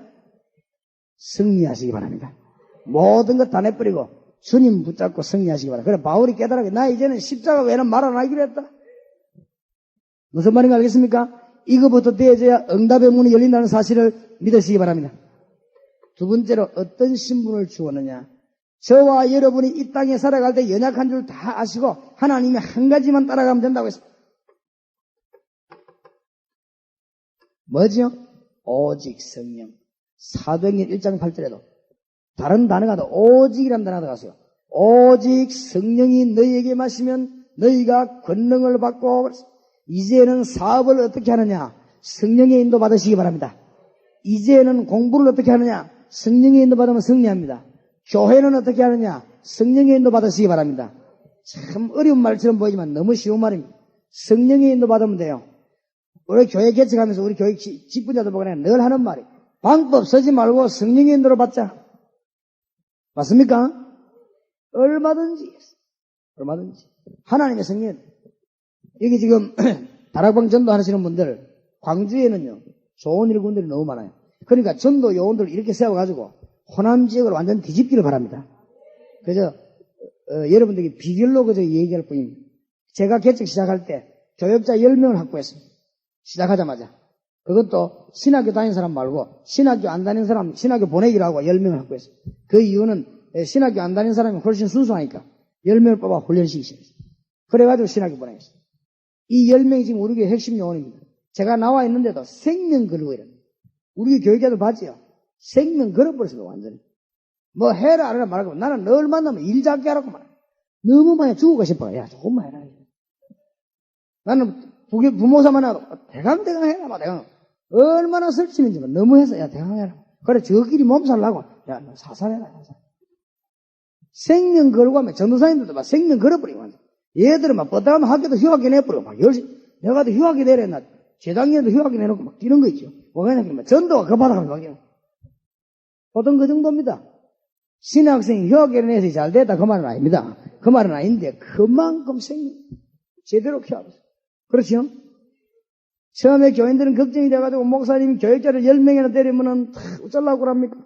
승리하시기 바랍니다. 모든 것 다 내버리고 주님 붙잡고 승리하시기 바랍니다. 그래 바울이 깨달아 나 이제는 십자가 외에는 말 안 하기로 했다. 무슨 말인가 알겠습니까? 이거부터 되어져야 응답의 문이 열린다는 사실을 믿으시기 바랍니다. 두 번째로 어떤 신분을 주었느냐. 저와 여러분이 이 땅에 살아갈 때 연약한 줄 다 아시고 하나님이 한 가지만 따라가면 된다고 했습니다. 뭐죠? 오직 성령. 사도행전 1장 8절에도 다른 단어가 더 오직이라는 단어가 들어갔어요. 오직 성령이 너희에게 마시면 너희가 권능을 받고 이제는 사업을 어떻게 하느냐? 성령의 인도 받으시기 바랍니다. 이제는 공부를 어떻게 하느냐? 성령의 인도 받으면 승리합니다. 교회는 어떻게 하느냐? 성령의 인도 받으시기 바랍니다. 참 어려운 말처럼 보이지만 너무 쉬운 말입니다. 성령의 인도 받으면 돼요. 우리 교회 개척하면서 우리 교회 직분자들 보고 늘 하는 말이 방법 쓰지 말고 성령의 인도를 받자. 맞습니까? 얼마든지 하나님의 성령. 여기 지금 다락방 전도하시는 분들 광주에는요 좋은 일꾼들이 너무 많아요. 그러니까 전도 요원들 이렇게 세워가지고 호남 지역을 완전 뒤집기를 바랍니다. 그래서 여러분들에게 비결로 그저 얘기할 뿐입니다. 제가 개척 시작할 때 교역자 10명을 확보했습니다. 시작하자마자. 그것도 신학교 다니는 사람 말고 신학교 안 다니는 사람 신학교 보내기로 하고 10명을 확보했습니다. 그 이유는 신학교 안 다니는 사람이 훨씬 순수하니까 10명을 뽑아 훈련시키기 시작했어요. 그래가지고 신학교 보내겠어요. 이 10명이 지금 우리 교회 핵심 요원입니다. 제가 나와 있는데도 생명 걸고 이랍니다. 우리 교육자들 봤지요? 생명 걸어버렸어요, 완전히. 뭐 해라, 안 해라 말하고 나는 널 만나면 일 작게 하라고 말해. 너무 많이 죽고 싶어. 야, 조금만 해라. 나는 부모사만 하고 대강 해라, 대강. 얼마나 설치는지 너무해서, 야, 대강 해라. 그래, 저끼리 몸살나고, 야, 너 사살해라. 생명 걸고 하면 전도사님들도 막 생명 걸어버리고, 완전. 얘들은 막 뻗다가면 학교도 휴학기 내버리고, 막 열심히, 내가도 휴학기 내랬나, 재작년에도 휴학기 내놓고 막 뛰는 거 있죠. 뭐냐면 전도가 급하다고 막 이러. 보통 그 정도입니다. 신학생이 휴학기를 내서 잘 됐다 그 말은 아닙니다. 그 말은 아닌데 그만큼 생명 제대로 키워야 그렇죠? 처음에 교인들은 걱정이 돼가지고 목사님이 교육자를 10명이나 때리면은 어쩌려고 그럽니까?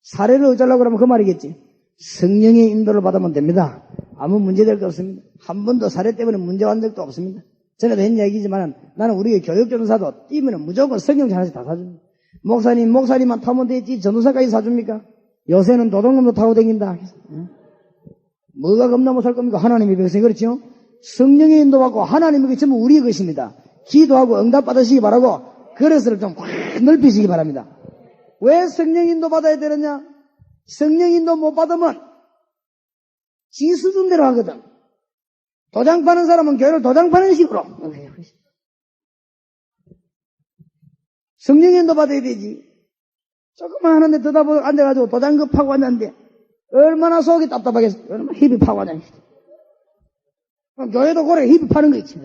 사례를 어쩌려고 그러면 그 말이겠지. 성령의 인도를 받으면 됩니다. 아무 문제될 거 없습니다. 한 번도 사례 때문에 문제 한 적도 없습니다. 전에도 했 얘기지만 나는 우리 교육전도사도 뛰면 무조건 성경책 하나씩 다 사줍니다. 목사님만 타면 되지 전도사까지 사줍니까? 요새는 도둑놈도 타고 다닌다. 뭐가 겁나 못 살 겁니까? 하나님의 백성 그렇죠? 성령의 인도받고 하나님에게 전부 우리의 것입니다. 기도하고 응답 받으시기 바라고 그릇을 좀 확 넓히시기 바랍니다. 왜 성령 인도 받아야 되느냐? 성령 인도 못 받으면 지 수준대로 하거든. 도장 파는 사람은 교회를 도장 파는 식으로. 성령 인도 받아야 되지. 조금만 하는데 더다 보고 앉아가지고 도장급 파고 앉았는데 얼마나 속이 답답하겠어. 얼마나 힙이 파고 앉았어. 교회도 고래 힙이 파는 거 있지.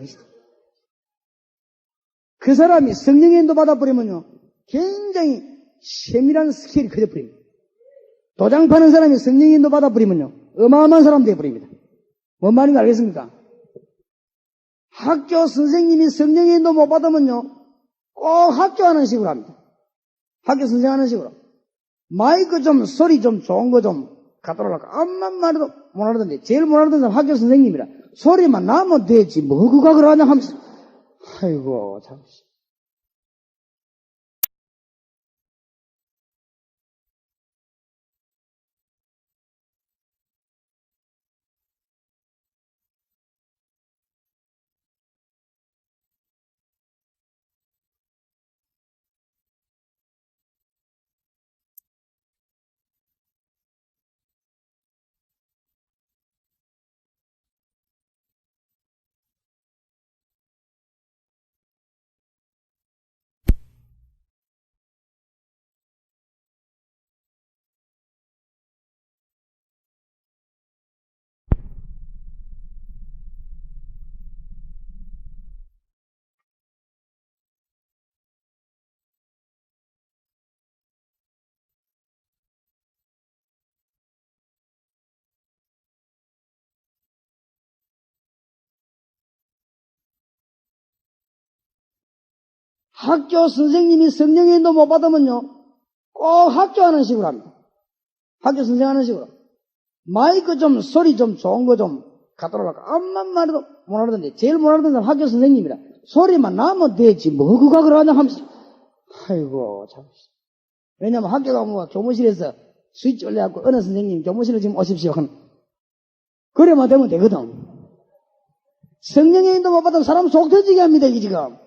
그 사람이 성령의 인도 받아버리면요 굉장히 세밀한 스케일이 커져버립니다. 도장 파는 사람이 성령의 인도 받아버리면요 어마어마한 사람 되어버립니다. 뭔 말인지 알겠습니까? 학교 선생님이 성령의 인도 못 받으면요 꼭 학교하는 식으로 합니다. 학교 선생하는 식으로 마이크 좀 소리 좀 좋은 거 좀 갖다 놓으라고 암만 말해도 못 알아듣는데 제일 못 알아듣는 사람 학교 선생님이라 소리만 나면 되지 뭐 그거 그러냐 하면서 아이고 참. 학교 선생님이 성령의 인도 못 받으면요 꼭 학교하는 식으로 합니다. 학교 선생하는 식으로 마이크 좀 소리 좀 좋은 거 좀 갖다 놓으라고 암만 말해도 못 알아듣는데 제일 못 알아듣는 사람 학교 선생님이라 소리만 나면 되지 뭐 그거 그러냐 하면서 아이고 참. 왜냐면 학교 가면 교무실에서 스위치 올려갖고 어느 선생님 교무실에 지금 오십시오 그래만 되면 되거든. 성령의 인도 못 받으면 사람 속 터지게 합니다 이게 지금.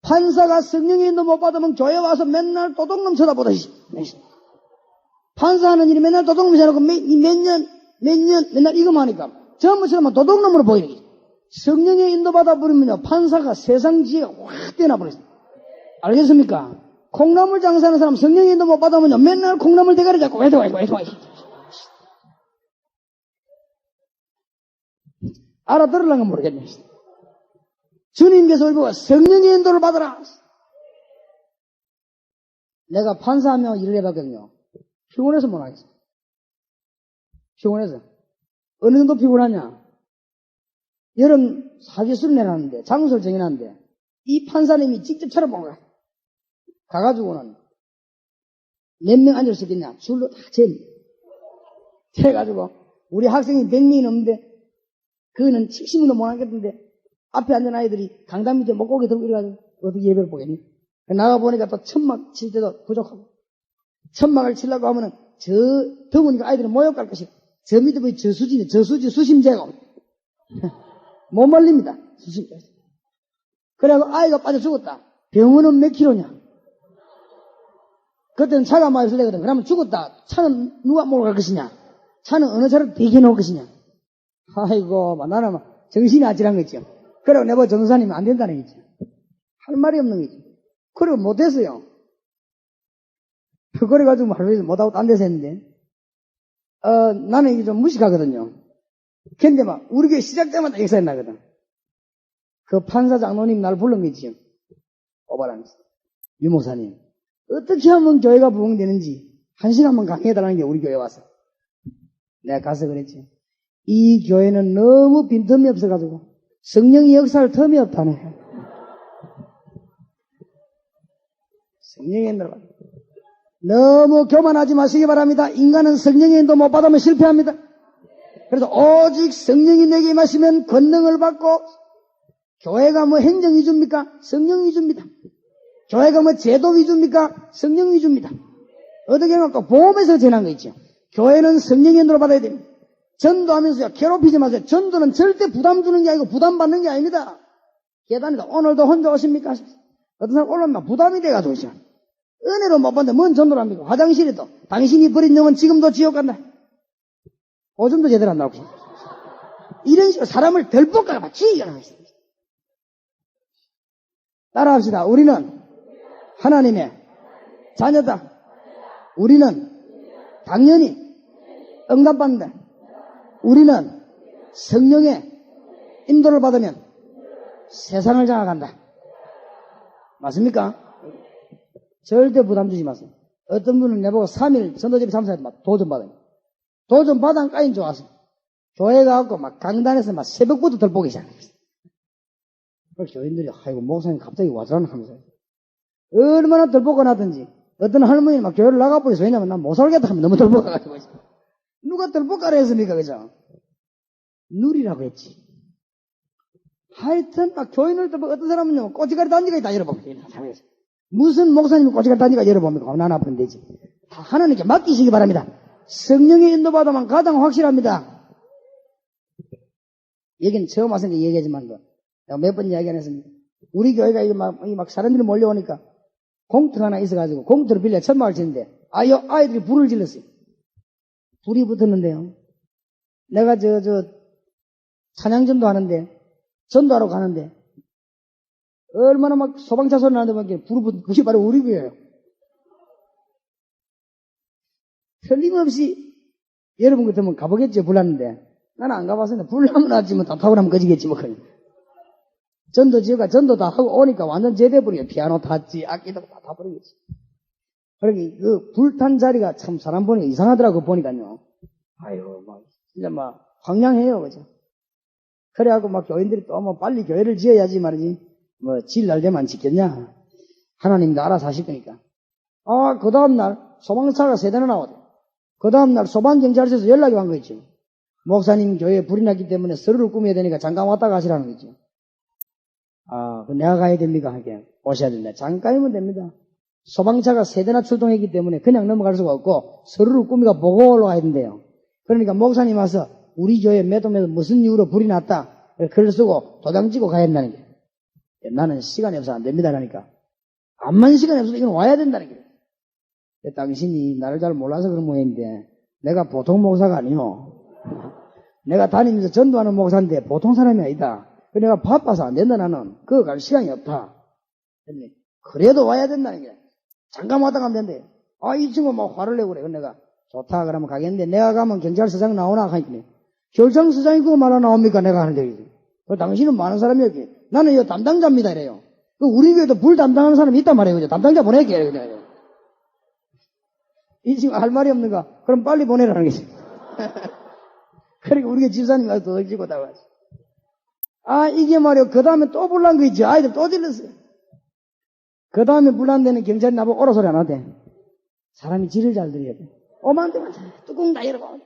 판사가 성령의 인도 못 받으면 교회 와서 맨날 도둑놈 쳐다보듯이 판사하는 일이 맨날 도둑놈 쳐다보고 몇 년 맨날 이거만 하니까 전부 처럼 도둑놈으로 보이는 거지. 성령의 인도받아 버리면요, 판사가 세상 지혜가 확 뛰어나버렸어요. 알겠습니까? 콩나물 장사하는 사람 성령의 인도 못 받으면요, 맨날 콩나물 대가리 잡고 왜도 알아들으려면 모르겠네. 주님께서 우리보고 성령의 인도를 받으라. 내가 판사하며 일을 해봤거든요. 피곤해서 못하겠어. 피곤해서. 어느 정도 피곤하냐? 여름 사기수를 내놨는데, 장소를 정해놨는데, 이 판사님이 직접 찾아본 거야. 가가지고는 몇 명 앉을 수 있겠냐? 줄로 다 재가지고, 우리 학생이 100명이 넘는데, 그거는 70명도 못 하겠는데, 앞에 앉은 아이들이 강당 밑에 목고기 들고 이래가지고, 어떻게 예배를 보겠니? 나가보니까 또 천막 칠 때도 부족하고, 천막을 치려고 하면은, 더우니까 아이들은 모욕할 것이고, 저 밑에 보니 저수지 수심제가 못 말립니다. 수심제. 그래갖고 아이가 빠져 죽었다. 병원은 몇 킬로냐? 그때는 차가 많이 설레거든. 그러면 죽었다. 차는 누가 몰고 갈 것이냐? 차는 어느 차로 대기해 놓을 것이냐? 아이고, 나는 정신이 아찔한 거죠. 그래고 내가 전도사님은 안 된다는 거죠. 할 말이 없는 거죠. 그리고 못했어요. 그래가지고 말을 못하고 딴 데서 했는데, 나는 이게 좀 무식하거든요. 근데 우리 교회 시작 때마다 역사에 나거든. 그 판사 장로님 날 불른 거 있지요. 오바라면서. 유목사님. 어떻게 하면 교회가 부흥되는지 한 시간만 강의해달라는 게 우리 교회 와서. 내가 가서 그랬지. 이 교회는 너무 빈틈이 없어가지고 성령의 역사를 틈이 없다네. 성령의 인도를 받아. 너무 교만하지 마시기 바랍니다. 인간은 성령의 인도 못 받으면 실패합니다. 그래서 오직 성령이 내게 임하시면 권능을 받고, 교회가 행정 위주입니까? 성령 위주입니다. 교회가 제도 위주입니까? 성령 위주입니다. 어떻게 하면 또 보험에서 전한 거 있죠. 교회는 성령의 인도를 받아야 됩니다. 전도하면서요, 괴롭히지 마세요. 전도는 절대 부담 주는 게 아니고 부담 받는 게 아닙니다. 계단에다 오늘도 혼자 오십니까? 어떤 사람 올라오면 부담이 돼가지고 있죠. 은혜로 못 받는데 뭔 전도를 합니까? 화장실에도 당신이 버린 영은 지금도 지옥 간다. 오줌도 제대로 안 나오고. 이런 식으로 사람을 덜 볶아가 지혜가 나와 있습니다. 따라합시다. 우리는 하나님의 자녀다. 우리는 당연히 응답받는다. 우리는 성령의 인도를 받으면 세상을 장악한다. 맞습니까? 절대 부담 주지 마세요. 어떤 분은 내보고 3일 전도집에 참석해서 도전 받아요. 도전 받은 까인 좋아서 교회 가갖고 강단에서 새벽부터 들보기 시작했어요. 그래서 교인들이 아이고 목사님 갑자기 와서라는 하면서 얼마나 들보고 나든지 어떤 할머니 교회를 나가버려서 왜냐면 난 못 살겠다 하면 너무 들보가가지고 누가 들보가라 했습니까? 그죠? 누리라고 했지. 하여튼 교인을 들보고 어떤 사람은요 꼬치가리 단지가 있다 열어봅니다. 무슨 목사님이 꼬치가리 단지가 열어봅니까? 난 아프면 되지. 다 하나님께 맡기시기 바랍니다. 성령의 인도받으면 가장 확실합니다. 여기는 처음 와서 얘기하지만 내가 몇 번 이야기 안 했습니다. 우리 교회가 막 사람들이 몰려오니까 공터 하나 있어가지고 공터를 빌려 천막을 치는데 아이들이 불을 질렀어요. 불이 붙었는데요. 내가 찬양전도 하는데 전도하러 가는데 얼마나 소방차 소리 나는데 불이 붙은 그게 바로 우리 교회예요. 틀림없이 여러분 같으면 가보겠죠. 불났는데 나는 안 가봤으니까 불나면 나지 다 타고 나면 꺼지겠지 전도 지어가 전도 다 하고 오니까 완전 제대버리게 피아노 탔지 악기도 다 타버리겠지. 그러니 그 불탄 자리가 참 사람 보니까 이상하더라고 보니까요. 아유 진짜 황량해요. 그죠? 그래갖고 교인들이 또 빨리 교회를 지어야지 말이지 질 날 되면 안 짓겠냐. 하나님도 알아서 하실 거니까. 그 다음날 소방차가 3대나 나오대. 그 다음날 소방경찰서에서 연락이 온 거 있죠. 목사님 교회에 불이 났기 때문에 서류를 꾸며야 되니까 잠깐 왔다 가시라는 거죠. 내가 가야 됩니까? 하게 오셔야 된다. 잠깐이면 됩니다. 소방차가 3대나 출동했기 때문에 그냥 넘어갈 수가 없고 서류를 꾸미고 보고 올라가야 된대요. 그러니까 목사님 와서 우리 교회 매도 무슨 이유로 불이 났다. 글을 쓰고 도장 찍고 가야 된다는 게. 나는 시간이 없어 안 됩니다. 그러니까. 암만 시간이 없어도 이건 와야 된다는 게. 당신이 나를 잘 몰라서 그런 모양인데 내가 보통 목사가 아니요. 내가 다니면서 전도하는 목사인데 보통 사람이 아니다. 그 내가 바빠서 안 된다, 나는. 그거 갈 시간이 없다. 그래도 와야 된다는 게. 잠깐 왔다 가면 된대. 아, 이 친구 막 화를 내고 그래. 그래서 내가 좋다, 그러면 가겠는데, 내가 가면 경찰서장 나오나? 하니까. 결정서장이 그거 말아 나옵니까? 내가 하는데. 당신은 많은 사람이었기. 나는 이 담당자입니다. 이래요. 우리 교회도 불 담당하는 사람이 있단 말이에요. 그죠? 담당자 보낼게요. 그냥. 이 친구 할 말이 없는가? 그럼 빨리 보내라는 거지. 그러니까 우리 집사님이 가서 도둑지고 나가지. 아, 이게 말이요. 그 다음에 또 불난 거 있지. 아이들 또 질렀어요. 그 다음에 불난 데는 경찰이 나보고 오라 소리 안 하대. 사람이 질을 잘 들여야 돼. 오만 대만 뚜껑 다 열어봐.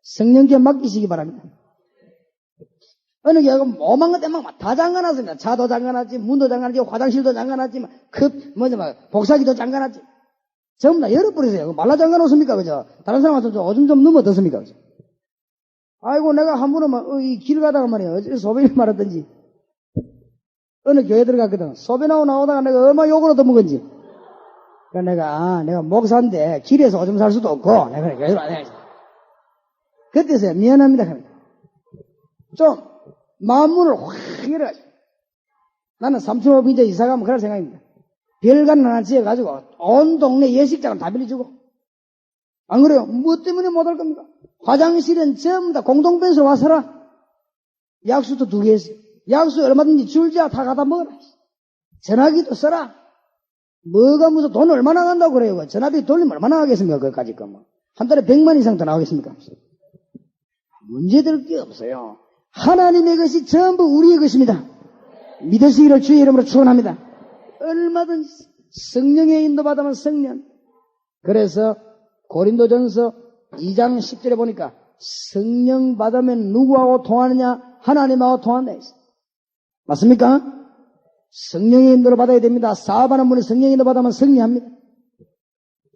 성령께 맡기시기 바랍니다. 어느 교회가 오만 것 때문에 다 잠가놨습니다. 차도 잠가놨지, 문도 잠가놨지, 화장실도 잠가놨지, 복사기도 잠가놨지. 전부 다 열어버리세요. 말라 잠가놓습니까? 그죠? 다른 사람한테 오줌 좀 넘어 뒀습니까? 그죠? 아이고, 내가 한 번은 이 길 가다가 말이야. 어제 소변이 말았던지. 어느 교회 들어갔거든. 소변하고 나오다가 내가 얼마 욕을 얻어먹은지. 그러니까 내가 목사인데 길에서 오줌 살 수도 없고, 내가 교회로 안 해야지. 그때서야 미안합니다. 좀, 마음문을 확 열어가지고. 나는 삼촌 이제 이사 가면 그럴 생각입니다. 별관 하나 지어가지고, 온 동네 예식장을 다 빌려주고. 안 그래요? 뭐 때문에 못 할 겁니까? 화장실은 전부 다 공동변소로 와서라. 약수도 2개 했어요. 약수 얼마든지 줄자 다 갖다 먹어라. 전화기도 써라. 뭐가 무슨 돈 얼마나 간다고 그래요? 전화비 돌리면 얼마나 하겠습니까? 그까짓 거 뭐. 한 달에 100만 이상 더 나오겠습니까? 문제될 게 없어요. 하나님의 것이 전부 우리의 것입니다. 믿으시기를 주의 이름으로 축원합니다. 얼마든지 성령의 인도받으면 성령. 그래서 고린도전서 2장 10절에 보니까 성령 받으면 누구하고 통하느냐? 하나님하고 통한다 했어요. 맞습니까? 성령의 인도를 받아야 됩니다. 사업하는 분이 성령의 인도 받으면 승리합니다.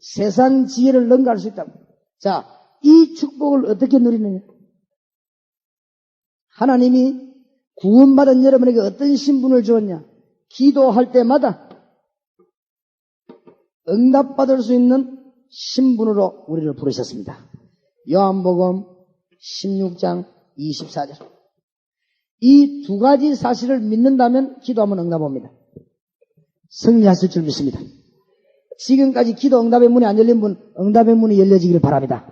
세상 지혜를 능가할 수 있다고. 자, 이 축복을 어떻게 누리느냐? 하나님이 구원받은 여러분에게 어떤 신분을 주었냐? 기도할 때마다 응답받을 수 있는 신분으로 우리를 부르셨습니다. 요한복음 16장 24절. 이 2가지 사실을 믿는다면 기도하면 응답 옵니다. 승리하실 줄 믿습니다. 지금까지 기도 응답의 문이 안 열린 분, 응답의 문이 열려지기를 바랍니다.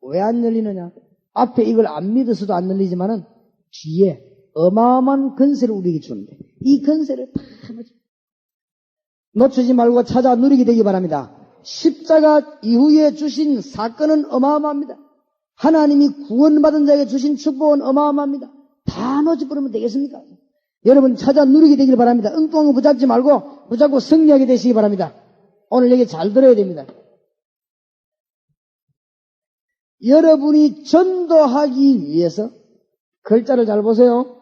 왜 안 열리느냐? 앞에 이걸 안 믿어서도 안 열리지만은 뒤에 어마어마한 건세를 우리에게 주는데 이 건세를 다 놓치지 말고 찾아 누리게 되기 바랍니다. 십자가 이후에 주신 사건은 어마어마합니다. 하나님이 구원받은 자에게 주신 축복은 어마어마합니다. 다 놓쳐버리면 되겠습니까? 여러분 찾아 누리게 되길 바랍니다. 엉뚱한 거 붙잡지 말고 붙잡고 승리하게 되시기 바랍니다. 오늘 얘기 잘 들어야 됩니다. 여러분이 전도하기 위해서 글자를 잘 보세요.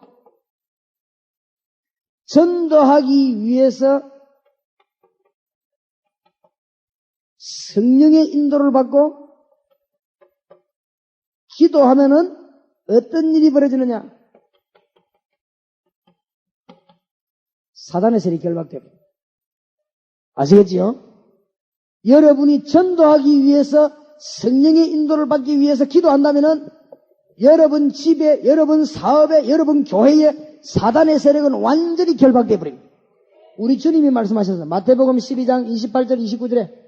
전도하기 위해서 성령의 인도를 받고 기도하면은 어떤 일이 벌어지느냐? 사단의 세력이 결박되고. 아시겠지요? 여러분이 전도하기 위해서 성령의 인도를 받기 위해서 기도한다면은 여러분 집에, 여러분 사업에, 여러분 교회에 사단의 세력은 완전히 결박되어 버립니다. 우리 주님이 말씀하셨습니다. 마태복음 12장 28절 29절에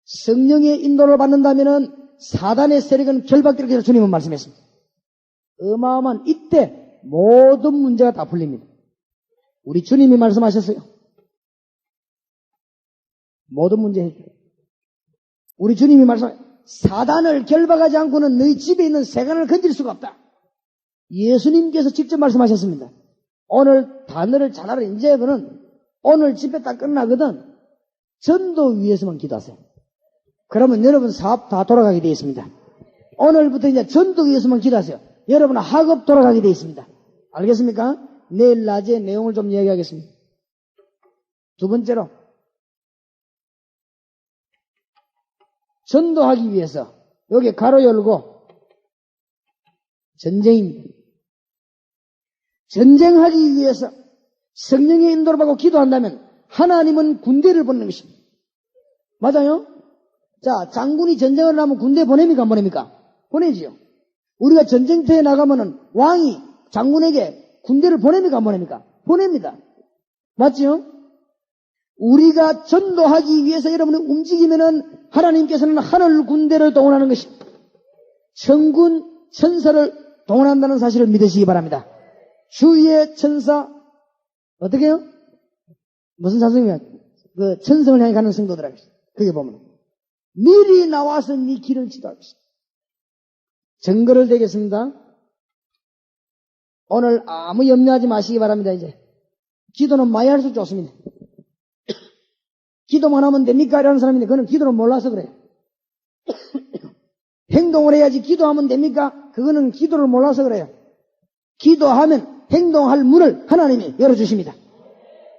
성령의 인도를 받는다면은 사단의 세력은 결박되게 해서 주님은 말씀했습니다. 어마어마한 이때 모든 문제가 다 풀립니다. 우리 주님이 말씀하셨어요. 모든 문제 해결. 우리 주님이 사단을 결박하지 않고는 너희 집에 있는 세간을 건질 수가 없다. 예수님께서 직접 말씀하셨습니다. 오늘 단어를 잘 알아. 이제 여러분은 오늘 집회 딱 끝나거든. 전도 위해서만 기도하세요. 그러면 여러분 사업 다 돌아가게 되어 있습니다. 오늘부터 이제 전도 위해서만 기도하세요. 여러분 학업 돌아가게 되어 있습니다. 알겠습니까? 내일 낮에 내용을 좀 이야기하겠습니다. 두 번째로 전도하기 위해서 여기 가로 열고 전쟁입니다. 전쟁하기 위해서 성령의 인도를 받고 기도한다면 하나님은 군대를 보내는 것입니다. 맞아요? 자, 장군이 전쟁을 하면 군대 보냅니까? 안 보냅니까? 보내지요. 우리가 전쟁터에 나가면은 왕이 장군에게 군대를 보냅니까? 안 보냅니까? 보냅니다. 맞죠? 우리가 전도하기 위해서 여러분이 움직이면은 하나님께서는 하늘 군대를 동원하는 것입니다. 천군, 천사를 동원한다는 사실을 믿으시기 바랍니다. 주의 천사, 어떻게 해요? 무슨 사성이야? 그 천성을 향해 가는 성도들에게. 그게 보면 미리 나와서 네 길을 지도하겠습니다. 증거를 대겠습니다. 오늘 아무 염려하지 마시기 바랍니다. 이제 기도는 많이 할수록 좋습니다. 기도만 하면 됩니까? 이라는 사람인데 그는 기도를 몰라서 그래요. 행동을 해야지 기도하면 됩니까? 그거는 기도를 몰라서 그래요. 기도하면 행동할 문을 하나님이 열어주십니다.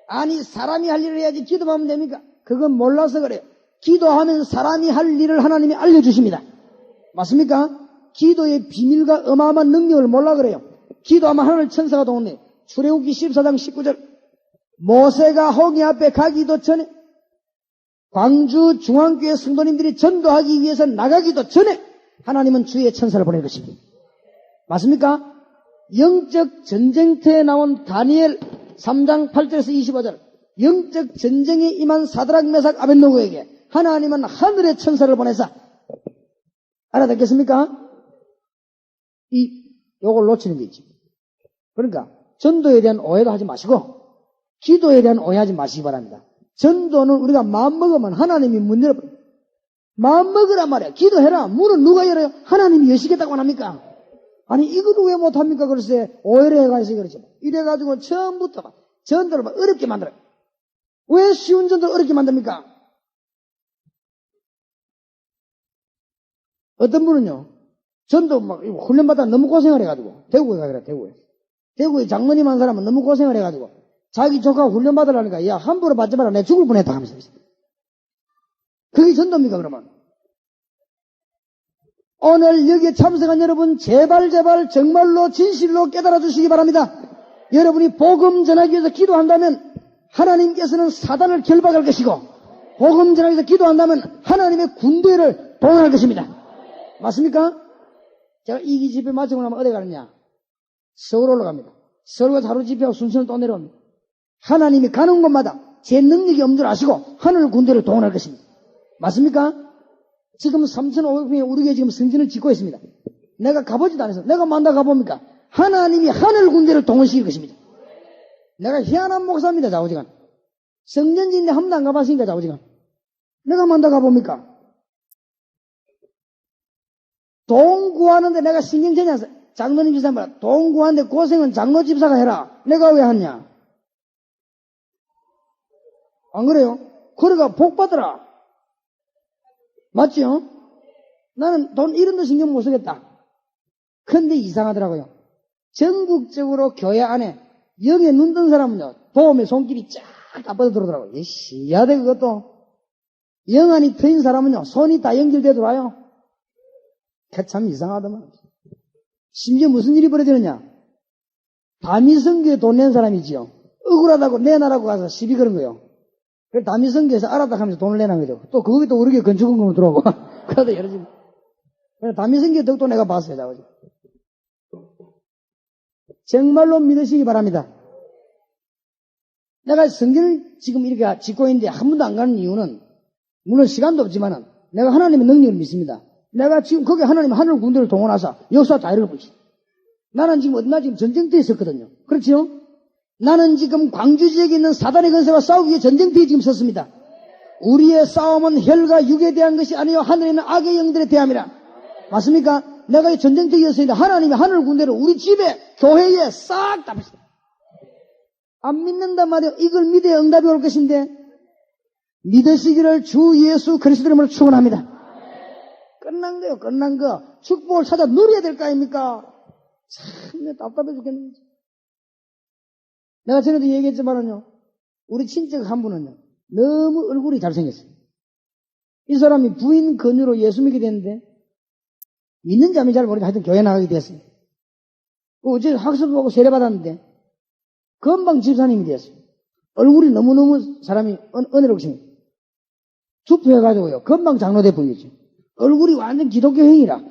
아니 사람이 할 일을 해야지 기도만 하면 됩니까? 그건 몰라서 그래요. 기도하면 사람이 할 일을 하나님이 알려주십니다. 맞습니까? 기도의 비밀과 어마어마한 능력을 몰라 그래요. 기도하면 하늘 천사가 동원해요. 출애굽기 14장 19절 모세가 홍해 앞에 가기도 전에 광주 중앙교회 성도님들이 전도하기 위해서 나가기도 전에 하나님은 주의 천사를 보낼 것입니다. 맞습니까? 영적 전쟁터에 나온 다니엘 3장 8절에서 25절 영적 전쟁에 임한 사드락 메삭 아벳노고에게 하나님은 하늘의 천사를 보내서 알아듣겠습니까? 요걸 놓치는 게 있지. 그러니까 전도에 대한 오해도 하지 마시고 기도에 대한 오해하지 마시기 바랍니다. 전도는 우리가 마음먹으면 하나님이 문 열어버려요. 마음먹으란 말이야. 기도해라. 문은 누가 열어요? 하나님이 여시겠다고 합니까? 아니 이거를 왜 못합니까? 글쎄 오해를 해가지고 그러죠. 이래가지고 처음부터 전도를 막 어렵게 만들어요. 왜 쉬운 전도를 어렵게 만듭니까? 어떤 분은요 전도 막 훈련받다 너무 고생을 해가지고 대구에 가더라. 대구에 장모님 한 사람은 너무 고생을 해가지고 자기 조카가 훈련받으라니까 야 함부로 받지 마라 내 죽을 뻔했다 하면서 그게 전도입니까 그러면? 오늘 여기에 참석한 여러분 제발 정말로 진실로 깨달아 주시기 바랍니다. 여러분이 복음 전하기 위해서 기도한다면 하나님께서는 사단을 결박할 것이고 복음 전하기 위해서 기도한다면 하나님의 군대를 동원할 것입니다. 맞습니까? 제가 이 집회 마치고 나면 어디 가느냐? 서울 올라갑니다. 서울 가서 하루 집회하고 순천을 또 내려옵니다. 하나님이 가는 곳마다 제 능력이 없는 줄 아시고 하늘 군대를 동원할 것입니다. 맞습니까? 지금 3,500명의 우리 교회 지금 성전을 짓고 있습니다. 내가 가보지도 않아서 내가 만나 가봅니까? 하나님이 하늘 군대를 동원시킬 것입니다. 내가 희한한 목사입니다. 좌우지간 성전 짓는데 한 번도 안 가봤으니까 좌우지간 내가 만나 가봅니까? 돈 구하는데 내가 신경 쓰지 않았어. 장로님 집사 말이야. 돈 구하는데 고생은 장로 집사가 해라. 내가 왜 하냐? 안 그래요? 그래가 복 받으라. 맞죠? 나는 돈 이런 데 신경 못 쓰겠다. 근데 이상하더라고요. 전국적으로 교회 안에 영에 눈 뜬 사람은요, 도움의 손길이 쫙 다 뻗어 들어오더라고요. 신기하대, 그것도. 영안이 트인 사람은요, 손이 다 연결되더라요. 참 이상하더만. 심지어 무슨 일이 벌어지느냐? 다미성교에 돈 낸 사람이지요. 억울하다고 내놔라고 가서 시비 거는 거예요. 그래서 다미성교에서 알았다 하면서 돈을 내는 거죠. 또 거기 또 우리 교회 건축원금으로 들어오고. 그래도 여러 집. 그래서 다미성교에 덕도 내가 봤어요. 자고지. 정말로 믿으시기 바랍니다. 내가 성전을 지금 이렇게 짓고 있는데 한 번도 안 가는 이유는 물론 시간도 없지만은 내가 하나님의 능력을 믿습니다. 내가 지금 거기 하나님 하늘 군대를 동원하사 역사 다 이뤄보시죠. 나는 지금 어디나 지금 전쟁터에 있었거든요. 그렇죠? 나는 지금 광주 지역에 있는 사단의 권세와 싸우기 위해 전쟁터에 지금 섰습니다. 우리의 싸움은 혈과 육에 대한 것이 아니요 하늘에 있는 악의 영들에 대함이라. 맞습니까? 내가 이 전쟁터였으니까 하나님이 하늘 군대를 우리 집에 교회에 싹 다 붙였다. 안 믿는단 말이에요. 이걸 믿어야 응답이 올 것인데 믿으시기를 주 예수 그리스도 이름으로 축원합니다. 끝난 거요. 끝난 거. 축복을 찾아 누려야 될 거 아닙니까? 참 답답해 죽겠네. 내가 전에도 얘기했지만은요. 우리 친척 한 분은요. 너무 얼굴이 잘생겼어요. 이 사람이 부인 권유로 예수 믿게 됐는데 믿는지 안 믿는지 잘 모르겠는데 하여튼 교회 나가게 됐어요. 어제 학습 보고 세례받았는데 금방 집사님이 됐어요. 얼굴이 너무너무 사람이 은혜롭습니다. 투표해가지고요. 금방 장로대 보이죠. 얼굴이 완전 기독교형이라.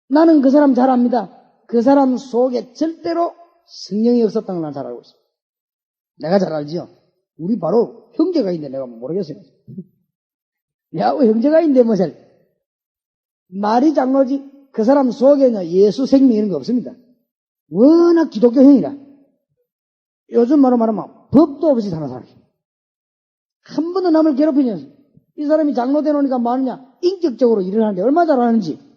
나는 그 사람 잘 압니다. 그 사람 속에 절대로 성령이 없었다는 걸 난 잘 알고 있어요. 내가 잘 알지요. 우리 바로 형제가 있는데 내가 모르겠어요. 야왜 형제가 있는데 뭐잘 말이 장로지 그 사람 속에는 예수 생명 이런 거 없습니다. 워낙 기독교형이라 요즘 말로 말하면 법도 없이 사는 사람이에요. 한 번도 남을 괴롭히지 않습니다. 이 사람이 장로 되놓으니까 뭐하느냐 인격적으로 일을 하는데 얼마나 잘하는지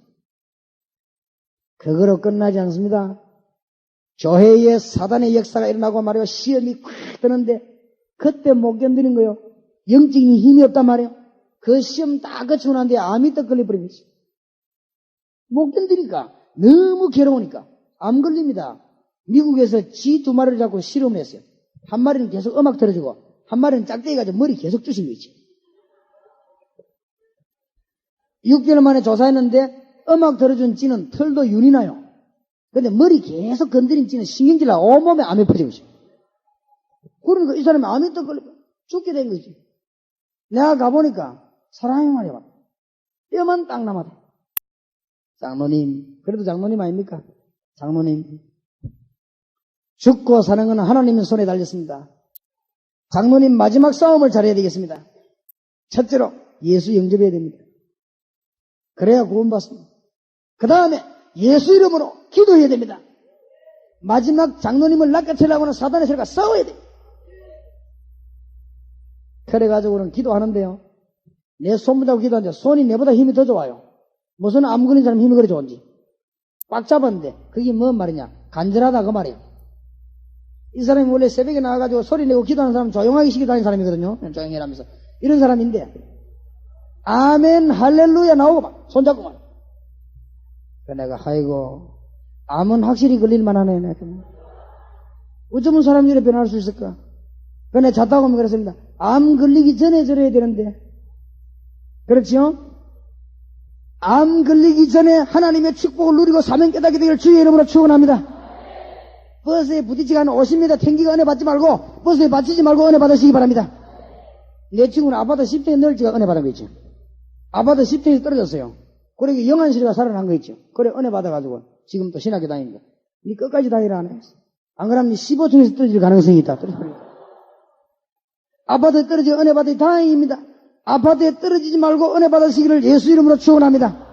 그거로 끝나지 않습니다. 교회에 사단의 역사가 일어나고 말이요 시험이 콱 뜨는데 그때 못 견디는 거요. 영적인 힘이 없단 말이에요. 그 시험 다 거치고 난 뒤에 암이 떡 걸려버리겠어요. 못 견디니까 너무 괴로우니까 암 걸립니다. 미국에서 쥐 2마리를 잡고 실험을 했어요. 한 마리는 계속 음악 틀어주고 한 마리는 짝대기 가지고 머리 계속 주신 거 있죠. 6개월 만에 조사했는데 음악 들어준 쥐는 털도 윤이 나요. 근데 머리 계속 건드린 쥐는 신경질나 온몸에 암이 퍼지고 있어요. 그러니까 이 사람이 암이 떡 걸려 죽게 된 거지. 내가 가보니까 사람이 말이야. 뼈만 딱 남았다. 장로님, 그래도 장로님 아닙니까? 장로님. 죽고 사는 건 하나님의 손에 달렸습니다. 장로님 마지막 싸움을 잘해야 되겠습니다. 첫째로 예수 영접해야 됩니다. 그래야 구원받습니다. 그 다음에 예수 이름으로 기도해야 됩니다. 마지막 장로님을 낚아채려고 하는 사단의 세력과 싸워야 됩니다. 그래가지고는 기도하는데요. 내 손 붙잡고 기도하는데 손이 내보다 힘이 더 좋아요. 무슨 암 걸린 사람 힘이 그리 좋은지. 꽉 잡았는데 그게 뭔 말이냐. 간절하다 그 말이에요. 이 사람이 원래 새벽에 나와가지고 소리 내고 기도하는 사람 조용하게 시키고 다니는 사람이거든요. 조용히 하면서. 이런 사람인데 아멘 할렐루야 나오고 막 손잡고 막. 그래서 내가 아이고 암은 확실히 걸릴만 하네. 어쩌면 사람이 이렇게 변할 수 있을까. 그래서 내가 잤다고 하면 그랬습니다. 암 걸리기 전에 저래야 되는데 그렇죠? 암 걸리기 전에 하나님의 축복을 누리고 사명 깨닫게 되기를 주의 이름으로 축원합니다. 버스에 부딪히가 한 50m 탱기가 은혜 받지 말고 버스에 받치지 말고 은혜 받으시기 바랍니다. 내 친구는 아파트 10층에 넣을지가 은혜 받은 거 있죠. 아파트 10층에서 떨어졌어요. 그러니까 영안실이가 살아난 거 있죠. 그래 은혜 받아가지고 지금 또 신학교 다닙니다. 니 끝까지 다니라 안 했어. 안 그러면 니 15층에서 떨어질 가능성이 있다. 아파트에 떨어져 은혜 받으니 다행입니다. 아파트에 떨어지지 말고 은혜 받으시기를 예수 이름으로 축원합니다.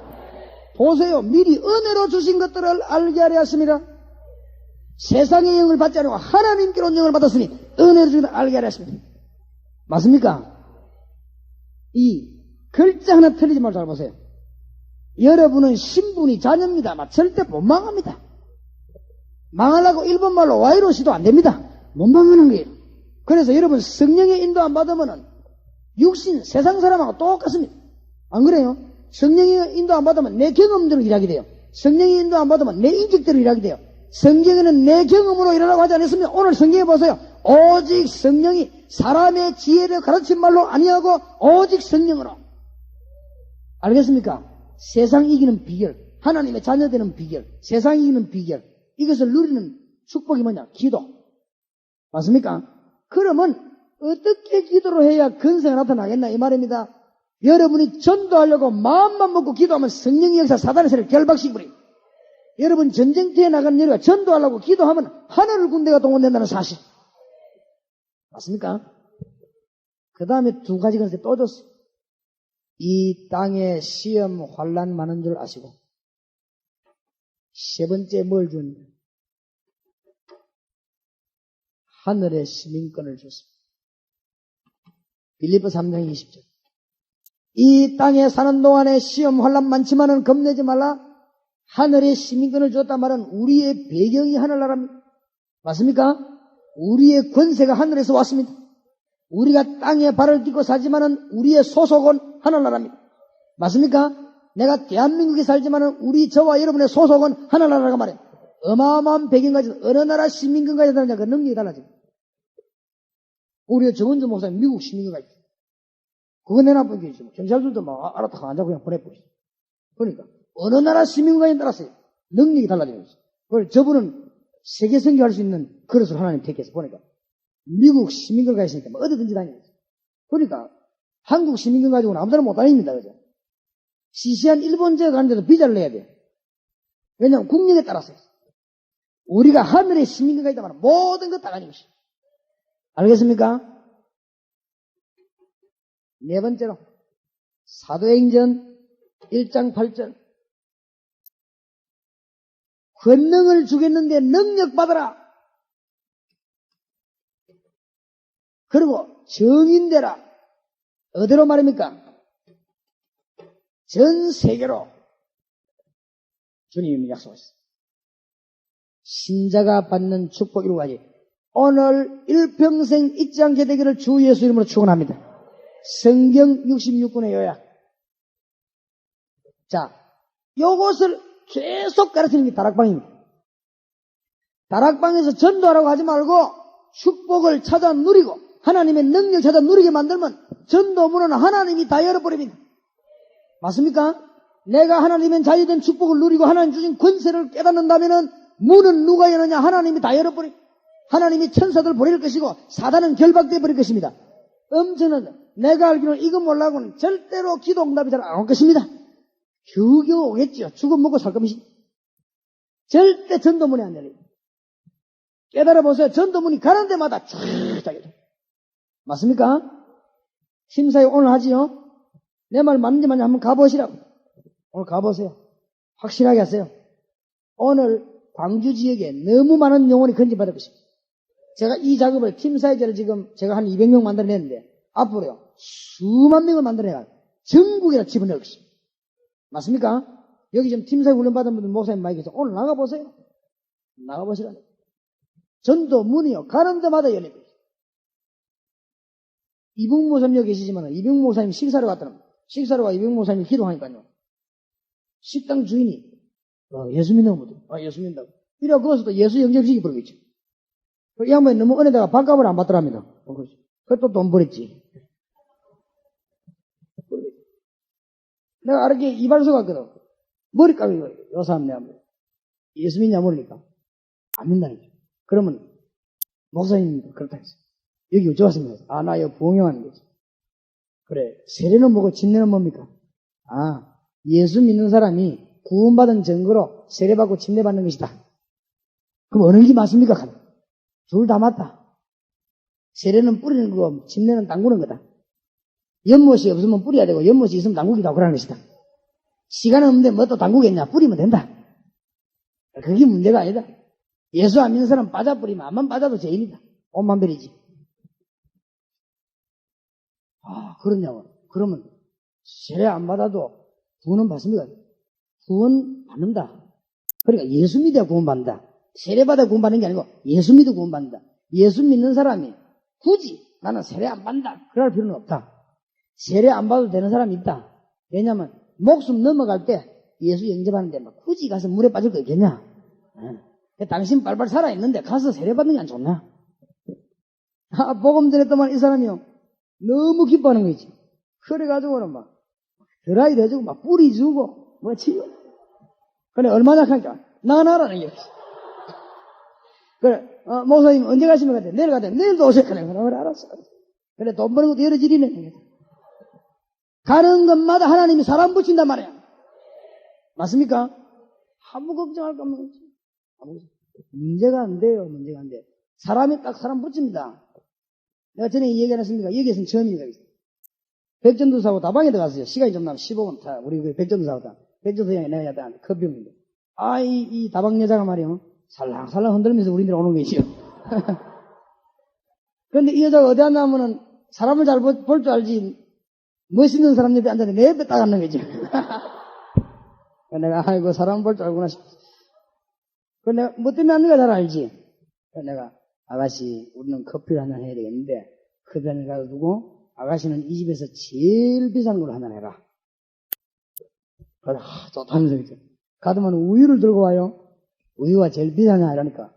보세요. 미리 은혜로 주신 것들을 알게 하려 했습니다. 세상의 영을 받지 않고 하나님께로 영을 받았으니 은혜로 주신 것을 알게 하려 했습니다. 맞습니까? 이 글자 하나 틀리지 말고 잘 보세요. 여러분은 신분이 자녀입니다. 절대 못 망합니다. 망하려고 일본말로 와이로 시도 안 됩니다. 못 망하는 거예요. 그래서 여러분 성령의 인도 안 받으면은 육신 세상 사람하고 똑같습니다. 안 그래요? 성령의 인도 안 받으면 내 경험대로 일하게 돼요. 성령의 인도 안 받으면 내 인격대로 일하게 돼요. 성경에는 내 경험으로 일하라고 하지 않았습니다. 오늘 성경에 보세요. 오직 성령이 사람의 지혜를 가르친 말로 아니하고 오직 성령으로. 알겠습니까? 세상 이기는 비결, 하나님의 자녀되는 비결, 세상 이기는 비결, 이것을 누리는 축복이 뭐냐? 기도. 맞습니까? 그러면 어떻게 기도를 해야 근세가 나타나겠나 이 말입니다. 여러분이 전도하려고 마음만 먹고 기도하면 성령의 역사 사단의 세를 결박시키버려요. 여러분 전쟁터에 나가는 여리가 전도하려고 기도하면 하늘 군대가 동원된다는 사실. 맞습니까? 그 다음에 두 가지 건세 또 줬어요. 이 땅에 시험 환난 많은 줄 아시고 세 번째 뭘 줬냐? 하늘의 시민권을 줬습니다. 빌립보 3장 20절. 이 땅에 사는 동안에 시험 환난 많지만은 겁내지 말라. 하늘의 시민권을 줬단 말은 우리의 배경이 하늘나라입니다. 맞습니까? 우리의 권세가 하늘에서 왔습니다. 우리가 땅에 발을 딛고 살지만은 우리의 소속은 하늘나라입니다. 맞습니까? 내가 대한민국에 살지만은 우리 저와 여러분의 소속은 하늘나라가 말이에요. 어마어마한 배경 가지고 어느 나라 시민권 가지고 다니냐 그 능력이 달라집니다. 우리가 정은주 목사님 미국 시민권가 있어요. 그거 내놔본 게 있어요. 경찰들도 막 알아서 안 잡고 그냥 보내버렸어요. 그러니까 어느 나라 시민권에 따라서 능력이 달라지는 거죠. 그걸 저분은 세계 선교할 수 있는 그릇을 하나님 택해서 보니까 미국 시민권 가 있으니까 뭐 어디든지 다니는 거죠. 그러니까 한국 시민권 가지고는 아무데나 못 다닙니다. 그죠? 시시한 일본 지역 가는데도 비자를 내야 돼요. 왜냐하면 국력에 따라서 우리가 하늘의 시민권가 있다면 모든 것 다 가진 것이. 알겠습니까? 네 번째로 사도행전 1장 8절 권능을 주겠는데 능력 받아라. 그리고 정인되라. 어디로 말입니까? 전 세계로 주님이 약속하셨습니다. 신자가 받는 축복 이루가지 오늘 일평생 잊지 않게 되기를 주 예수 이름으로 축원합니다. 성경 66권의 요약. 자, 요것을 계속 가르치는 게 다락방입니다. 다락방에서 전도하라고 하지 말고 축복을 찾아 누리고 하나님의 능력을 찾아 누리게 만들면 전도문은 하나님이 다 열어버립니다. 맞습니까? 내가 하나님의 자유된 축복을 누리고 하나님 주신 권세를 깨닫는다면은 문은 누가 여느냐? 하나님이 다 열어버립니다. 하나님이 천사들 보낼 것이고 사단은 결박되어 버릴 것입니다. 엄청난 내가 알기로는 이거 몰라고는 절대로 기도 응답이 잘 안 올 것입니다. 겨우겨우 오겠지요. 죽음 먹고 살 것이지. 절대 전도문이 안 열립니다. 깨달아 보세요. 전도문이 가는 데마다 쫙 달려요. 맞습니까? 심사위 오늘 하지요? 내 말 맞는지 맞는지 한번 가보시라고. 오늘 가보세요. 확실하게 하세요. 오늘 광주 지역에 너무 많은 영혼이 건진받을 것입니다. 제가 이 작업을 팀사회제를 지금 제가 한 200명 만들어냈는데 앞으로요 수만 명을 만들어내가 전국에다 집어넣을 것입니다. 맞습니까? 여기 지금 팀사회 훈련 받은 분들 목사님 많이 계세요. 오늘 나가보세요. 나가보시라고. 전도 문이요 가는 데마다 열립니다. 이병 목사님 여기 계시지만 이병 목사님 식사로 갔더니 식사로 가 이병 목사님이 기도하니까요. 식당 주인이 예수 믿는 분들 예수 믿는다고. 이래가 거기서도 예수 영접식이 부르고 있죠. 이 양반이 너무 은혜다가 밥값을 안 받더랍니다. 그것도 돈 버렸지. 내가 이렇게 이발소 갔거든. 머리값이 요 사람 내가 예수 믿냐 모르니까 안 믿는다니까. 그러면 목사님 그렇다 했어. 여기 어쩌 왔습니까? 나 여기 부흥회하는 거지. 그래 세례는 뭐고 침례는 뭡니까? 예수 믿는 사람이 구원받은 증거로 세례받고 침례받는 것이다. 그럼 어느 게 맞습니까? 둘 다 맞다. 세례는 뿌리는 거고 침례는 담그는 거다. 연못이 없으면 뿌려야 되고 연못이 있으면 담그기도 하고 그러는 것이다. 시간은 없는데 뭐 또 담그겠냐? 뿌리면 된다. 그게 문제가 아니다. 예수 안 믿는 사람 빠져 뿌리면 암만 빠져도 죄인이다. 옷만 버리지. 그러냐고. 그러면 세례 안 받아도 구원은 받습니까? 구원 받는다. 그러니까 예수 믿어야 구원 받는다. 세례 받아 구원 받는 게 아니고 예수 믿어 구원 받는다. 예수 믿는 사람이 굳이 나는 세례 안 받는다. 그럴 필요는 없다. 세례 안 받아도 되는 사람이 있다. 왜냐하면 목숨 넘어갈 때 예수 영접하는데 막 굳이 가서 물에 빠질 거 있겠냐? 당신 빨빨 살아있는데 가서 세례 받는 게 안 좋나? 복음 전했더만 이 사람이요. 너무 기뻐하는 거지. 그래가지고는 막 드라이도 해주고 막 뿌리 주고 뭐 치고. 그래 얼마나 하니까 나나라는 게 없어. 그래 목사님 언제 가시면 가대? 내일 가대. 내일도 오실 거네. 그래 알았어. 그래 돈 버는 것도 여러 질이네. 가는 것마다 하나님이 사람 붙인단 말이야. 맞습니까? 아무 걱정할 거 없는 거지. 문제가 안 돼요. 문제가 안 돼. 사람이 딱 사람 붙입니다. 내가 전에 얘기 안 했습니까? 여기에서는 처음입니다. 백전도 사고 다방에 들어갔어요. 시간이 좀 나면 15분 타. 우리 그 백전도 사고다. 백전도 형이 내가 약간 커피용인데. 이 다방 여자가 말이요. 살랑살랑 흔들면서 우리들 오는 거지요. 그런데 이 여자가 어디 앉냐면은 사람을 잘 볼 줄 알지. 멋있는 사람 옆에 앉았는데 내 옆에 딱 앉는 거지. 내가 아이고 사람 볼 줄 알구나 싶어. 그 내가 뭐 때문에 앉는가 잘 알지. 내가 아가씨 우리는 커피를 한잔 해야 되겠는데 커피 한잔 가서 두고 아가씨는 이 집에서 제일 비싼 걸 한잔 해라. 그래 좋다는 소리죠. 가더만 우유를 들고 와요. 우유가 제일 비싸냐 이러니까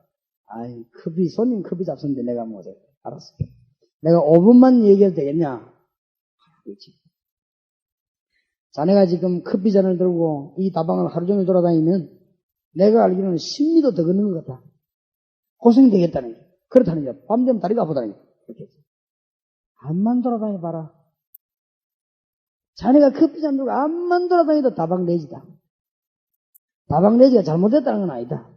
커피 손님 커피 잡수는데 내가 뭐지 알았어. 내가 5분만 얘기해도 되겠냐? 그렇지. 자네가 지금 커피잔을 들고 이 다방을 하루 종일 돌아다니면 내가 알기로는 10리도 더 걷는 것 같아. 고생이 되겠다는 게. 그렇다는 게. 밤 되면 다리가 아프다는 게. 그렇게. 암만 돌아다녀봐라. 자네가 커피잔 들고 암만 돌아다녀도 다방 내지다. 다방 내지가 잘못됐다는 건 아니다.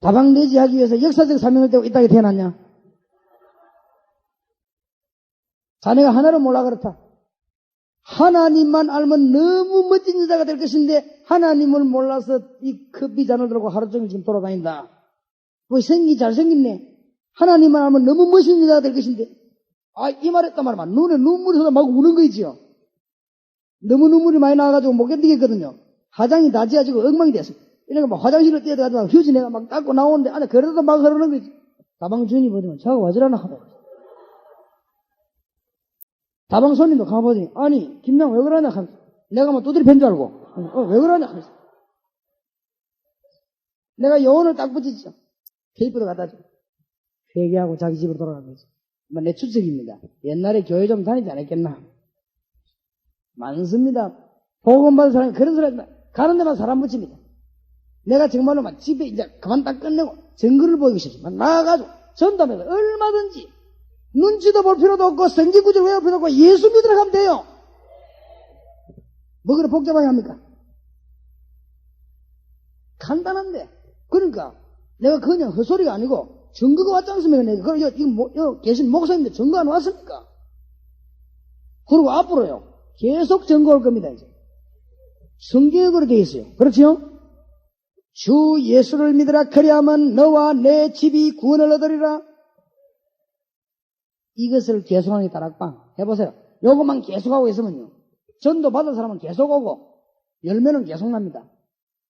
다방내지하기 위해서 역사적 사명을 떼고 이 땅에 태어났냐? 자네가 하나를 몰라 그렇다. 하나님만 알면 너무 멋진 여자가 될 것인데 하나님을 몰라서 이 커피잔을 들고 하루 종일 지금 돌아다닌다. 뭐 잘생겼네. 하나님만 알면 너무 멋진 여자가 될 것인데 이 말했단 말이야. 눈에 눈물이 쏟아 막 우는 거 있지요. 너무 눈물이 많이 나와가지고 못 견디겠거든요. 화장이 다 지어지고 엉망이 됐어. 이러니까 막 화장실을 뛰어들어가지고 휴지 내가 막 닦고 나오는데 안에 그래도 막 흐르는 거지. 다방 주인이 보더니 자가 와지라나 하더라. 다방 손님도 가보더니 아니 김양 왜 그러냐 하면서 내가 뭐 두드리 팬 줄 알고 왜 그러냐 하면서 내가 여운을 딱 붙이죠. 테이프도 갖다 줘. 회개하고 자기 집으로 돌아가는 거지. 내 추측입니다. 옛날에 교회 좀 다니지 않았겠나? 많습니다. 복음 받은 사람이 그런 소리 하지 마. 가는 데만 사람 붙입니다. 내가 정말로 막 집에 이제 그만 딱 끝내고 증거를 보이기 싫지만 나가가지고 전담해서 얼마든지 눈치도 볼 필요도 없고 성경구절 외울 필요도 없고 예수 믿으러 가면 돼요. 뭐 그래 복잡하게 합니까? 간단한데. 그러니까 내가 그냥 헛소리가 아니고 증거가 왔지 않습니까? 내가 이거 계신 목사님들 증거 안 왔습니까? 그리고 앞으로요 계속 증거 올 겁니다. 이제 성경에 그렇게 되어 있어요. 그렇지요? 주 예수를 믿으라 그리하면 너와 내 집이 구원을 얻으리라. 이것을 계속하는 게 다락방. 해보세요. 요것만 계속하고 있으면요. 전도 받은 사람은 계속 오고 열매는 계속 납니다.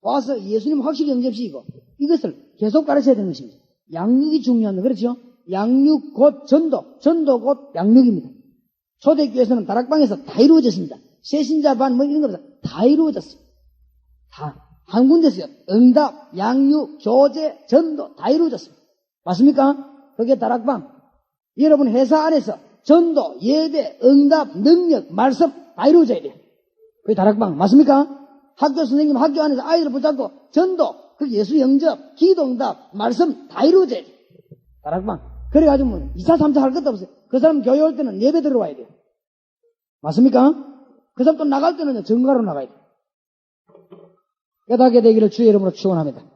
와서 예수님 확실히 영접시키고 이것을 계속 가르쳐야 되는 것입니다. 양육이 중요합니다. 그렇죠? 양육 곧 전도, 전도 곧 양육입니다. 초대교회에서는 다락방에서 다 이루어졌습니다. 세신자 반 뭐 이런 거 없어요. 다 이루어졌어요. 다. 한 군데서요. 응답, 양육, 교제, 전도 다 이루어졌습니다. 맞습니까? 그게 다락방. 여러분 회사 안에서 전도, 예배, 응답, 능력, 말씀 다 이루어져야 돼요. 그게 다락방. 맞습니까? 학교 선생님 학교 안에서 아이들 붙잡고 전도, 그 예수 영접, 기도 응답, 말씀 다 이루어져야 돼요. 다락방. 그래가지고 뭐 2차, 3차 할 것도 없어요. 그 사람 교회 올 때는 예배 들어와야 돼요. 맞습니까? 그 사람 또 나갈 때는 전가로 나가야 돼요. 깨닫게 되기를 주의 이름으로 축원합니다.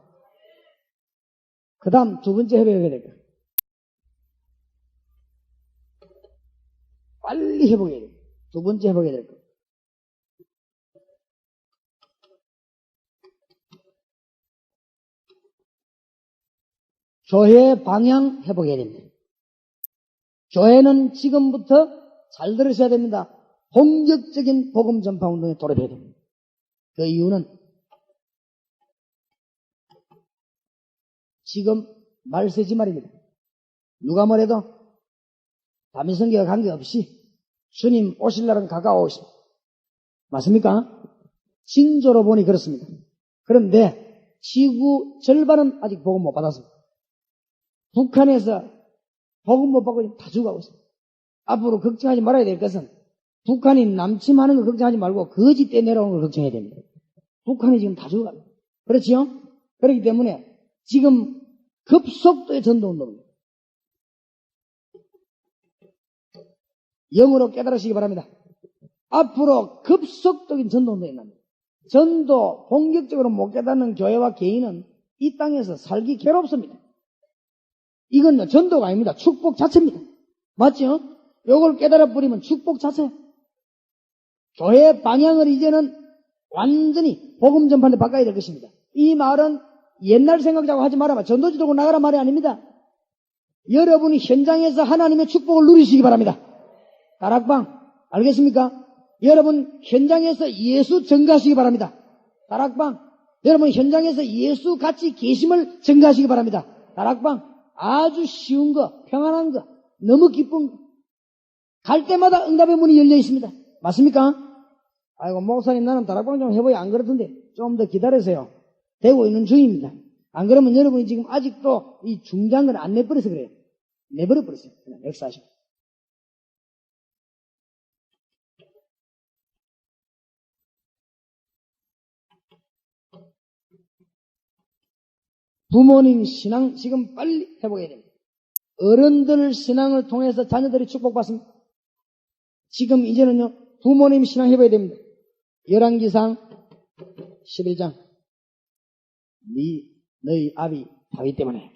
그 다음 두 번째 회복해야 될 거예요. 빨리 회복해야 돼요. 두 번째 회복해야 될 거예요. 교회 방향 회복해야 됩니다. 교회는 지금부터 잘 들으셔야 됩니다. 본격적인 복음 전파 운동에 돌입해야 됩니다. 그 이유는 지금 말 쓰지 말입니다. 누가 뭐래도 다민성교와 관계없이 주님 오실 날은 가까워오십니다. 맞습니까? 징조로 보니 그렇습니다. 그런데 지구 절반은 아직 복음 못 받았습니다. 북한에서 복음 못 받고 다 죽어가고 있습니다. 앞으로 걱정하지 말아야 될 것은 북한이 남침하는 거 걱정하지 말고 거짓 때 내려오는 걸 걱정해야 됩니다. 북한이 지금 다 죽어갑니다. 그렇지요? 그렇기 때문에 지금 급속도의 전도운동입니다. 영으로 깨달으시기 바랍니다. 앞으로 급속도적인 전도운동이 납니다. 전도 본격적으로 못 깨닫는 교회와 개인은 이 땅에서 살기 괴롭습니다. 이건 전도가 아닙니다. 축복 자체입니다. 맞죠? 요걸 깨달아 버리면 축복 자체예요. 교회 방향을 이제는 완전히 복음 전파에 바꿔야 될 것입니다. 이 말은 옛날 생각자고 하지 말아봐. 전도지 들고 나가라 말이 아닙니다. 여러분이 현장에서 하나님의 축복을 누리시기 바랍니다. 다락방 알겠습니까? 여러분 현장에서 예수 증가하시기 바랍니다. 다락방 여러분 현장에서 예수 같이 계심을 증가하시기 바랍니다. 다락방 아주 쉬운 거, 평안한 거, 너무 기쁜 거. 갈 때마다 응답의 문이 열려 있습니다. 맞습니까? 아이고 목사님 나는 다락방 좀 해봐야 안 그렇던데 좀 더 기다리세요. 되고 있는 중입니다. 안 그러면 여러분이 지금 아직도 이 중장을 안 내버려서 그래요. 내버려버렸어요. 그냥 역사하시고. 부모님 신앙 지금 빨리 회복해야 됩니다. 어른들 신앙을 통해서 자녀들이 축복받습니다. 지금 이제는요 부모님 신앙 회복해야 됩니다. 열왕기상 11장 너희 아비 다윗 때문에.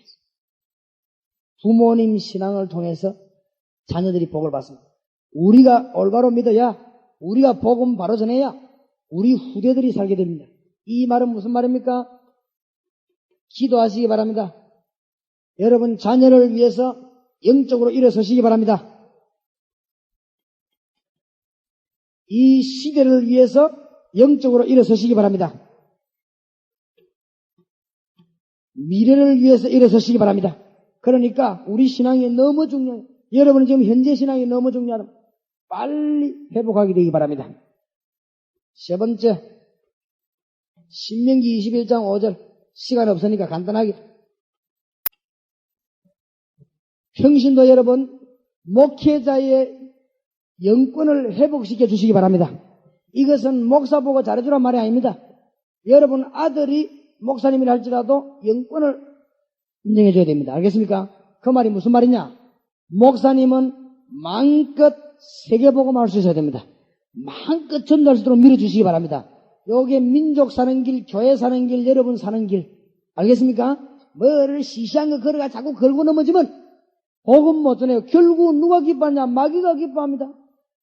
부모님 신앙을 통해서 자녀들이 복을 받습니다. 우리가 올바로 믿어야, 우리가 복음 바로 전해야 우리 후대들이 살게 됩니다. 이 말은 무슨 말입니까? 기도하시기 바랍니다. 여러분 자녀를 위해서 영적으로 일어서시기 바랍니다. 이 시대를 위해서 영적으로 일어서시기 바랍니다. 미래를 위해서 일어서시기 바랍니다. 그러니까 우리 신앙이 너무 중요해요. 여러분은 지금 현재 신앙이 너무 중요하다. 빨리 회복하게 되기 바랍니다. 세 번째, 신명기 21장 5절. 시간 없으니까 간단하게. 평신도 여러분, 목회자의 영권을 회복시켜 주시기 바랍니다. 이것은 목사 보고 잘해주란 말이 아닙니다. 여러분 아들이 목사님이라 할지라도 영권을 인정해 줘야 됩니다. 알겠습니까? 그 말이 무슨 말이냐? 목사님은 마음껏 세계복음 할 수 있어야 됩니다. 마음껏 전도할 수 있도록 밀어주시기 바랍니다. 요게 민족 사는 길, 교회 사는 길, 여러분 사는 길. 알겠습니까? 뭐를 시시한 거 걸어가 자꾸 걸고 넘어지면 복음 못 전해요. 결국 누가 기뻐하냐? 마귀가 기뻐합니다.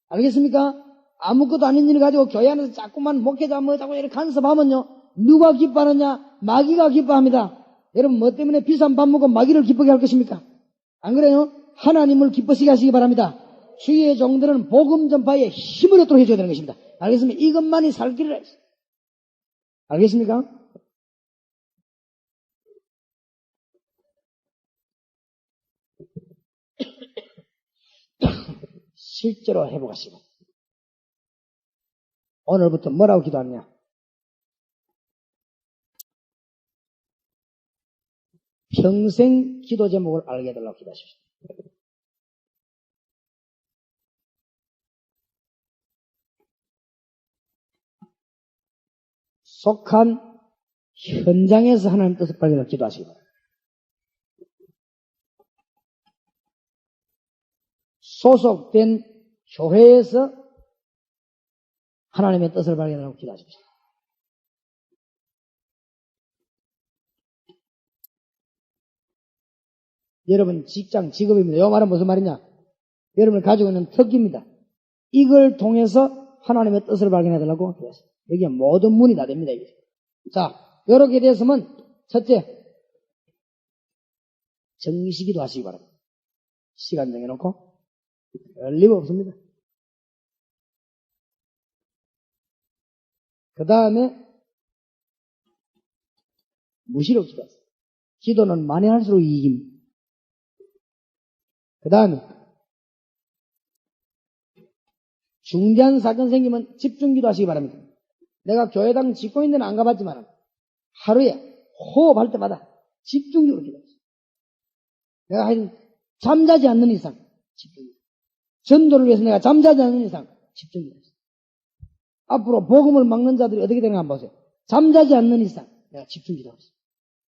알겠습니까? 아무것도 아닌 일을 가지고 교회 안에서 자꾸만 목회자 뭐 자꾸 이렇게 간섭하면요. 누가 기뻐하느냐? 마귀가 기뻐합니다. 여러분 뭐 때문에 비싼 밥 먹고 마귀를 기쁘게 할 것입니까? 안 그래요? 하나님을 기쁘시게 하시기 바랍니다. 주의 종들은 복음 전파에 힘을 얻도록 해줘야 되는 것입니다. 알겠습니까? 이것만이 살 길이라 했어요. 알겠습니까? 실제로 회복하시고 오늘부터 뭐라고 기도하느냐? 평생 기도 제목을 알게 해달라고 기도하십시오. 속한 현장에서 하나님 뜻을 발견하고 기도하시기 바랍니다. 소속된 교회에서 하나님의 뜻을 발견하고 기도하십시오. 여러분 직장, 직업입니다. 이 말은 무슨 말이냐? 여러분이 가지고 있는 특기입니다. 이걸 통해서 하나님의 뜻을 발견해달라고 기도하십시오. 여기에 모든 문이 다 됩니다. 이게. 자, 이렇게 됐으면 첫째, 정시기도 하시기 바랍니다. 시간 정해놓고 별리가 없습니다. 그 다음에 무시로 기도하세요. 기도는 많이 할수록 이깁니다. 그 다음에 중대한 사건 생기면 집중기도 하시기 바랍니다. 내가 교회당 짓고 있는 데는 안 가봤지만 하루에 호흡할 때마다 집중적으로 기도하세요. 내가 하여튼 잠자지 않는 이상 집중기도. 전도를 위해서 내가 잠자지 않는 이상 집중기도 하세요. 앞으로 복음을 막는 자들이 어떻게 되는가 한번 보세요. 잠자지 않는 이상 내가 집중기도 하세요.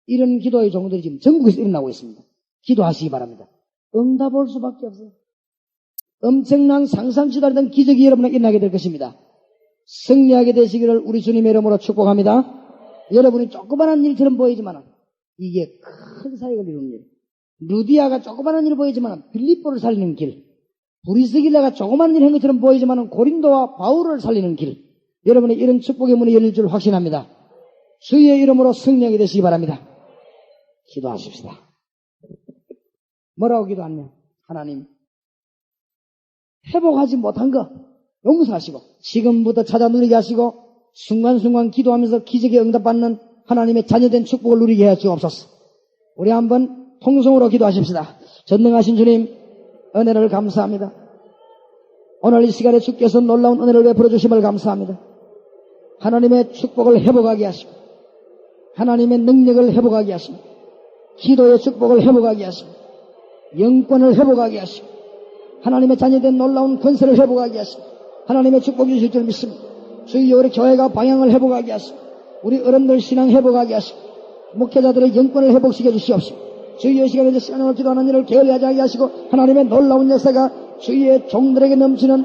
이런 기도의 종들이 지금 전국에서 일어나고 있습니다. 기도하시기 바랍니다. 응답할 수밖에 없어요. 엄청난 상상치도 않던 기적이 여러분에게 일어나게 될 것입니다. 승리하게 되시기를 우리 주님의 이름으로 축복합니다. 여러분이 조그마한 일처럼 보이지만 이게 큰 사역을 이루는 일. 루디아가 조그마한 일을 보이지만 빌립보를 살리는 길. 브리스길라가 조그마한 일을 한 것처럼 보이지만 고린도와 바울을 살리는 길. 여러분이 이런 축복의 문이 열릴 줄 확신합니다. 주의 이름으로 승리하게 되시기 바랍니다. 기도하십시다. 뭐라고 기도하냐? 하나님, 회복하지 못한 거 용서하시고 지금부터 찾아 누리게 하시고 순간순간 기도하면서 기적에 응답받는 하나님의 자녀된 축복을 누리게 해 주옵소서. 우리 한번 통성으로 기도하십시다. 전능하신 주님, 은혜를 감사합니다. 오늘 이 시간에 주께서 놀라운 은혜를 베풀어 주심을 감사합니다. 하나님의 축복을 회복하게 하시고 하나님의 능력을 회복하게 하시고 기도의 축복을 회복하게 하시고 영권을 회복하게 하시고 하나님의 자녀된 놀라운 권세를 회복하게 하시고 하나님의 축복 주실 줄 믿습니다. 주여 우리 교회가 방향을 회복하게 하시고 우리 어른들 신앙 회복하게 하시고 목회자들의 영권을 회복시켜 주시옵시고 주여 시간에 시간을 기도하는 일을 게을리하지 않게 하시고 하나님의 놀라운 역사가 주의 종들에게 넘치는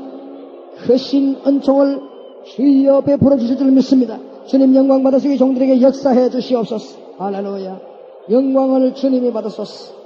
크신 은총을 주여 베풀어 주실 줄 믿습니다. 주님 영광 받으시기 종들에게 역사해 주시옵소서. 할렐루야. 영광을 주님이 받으소서.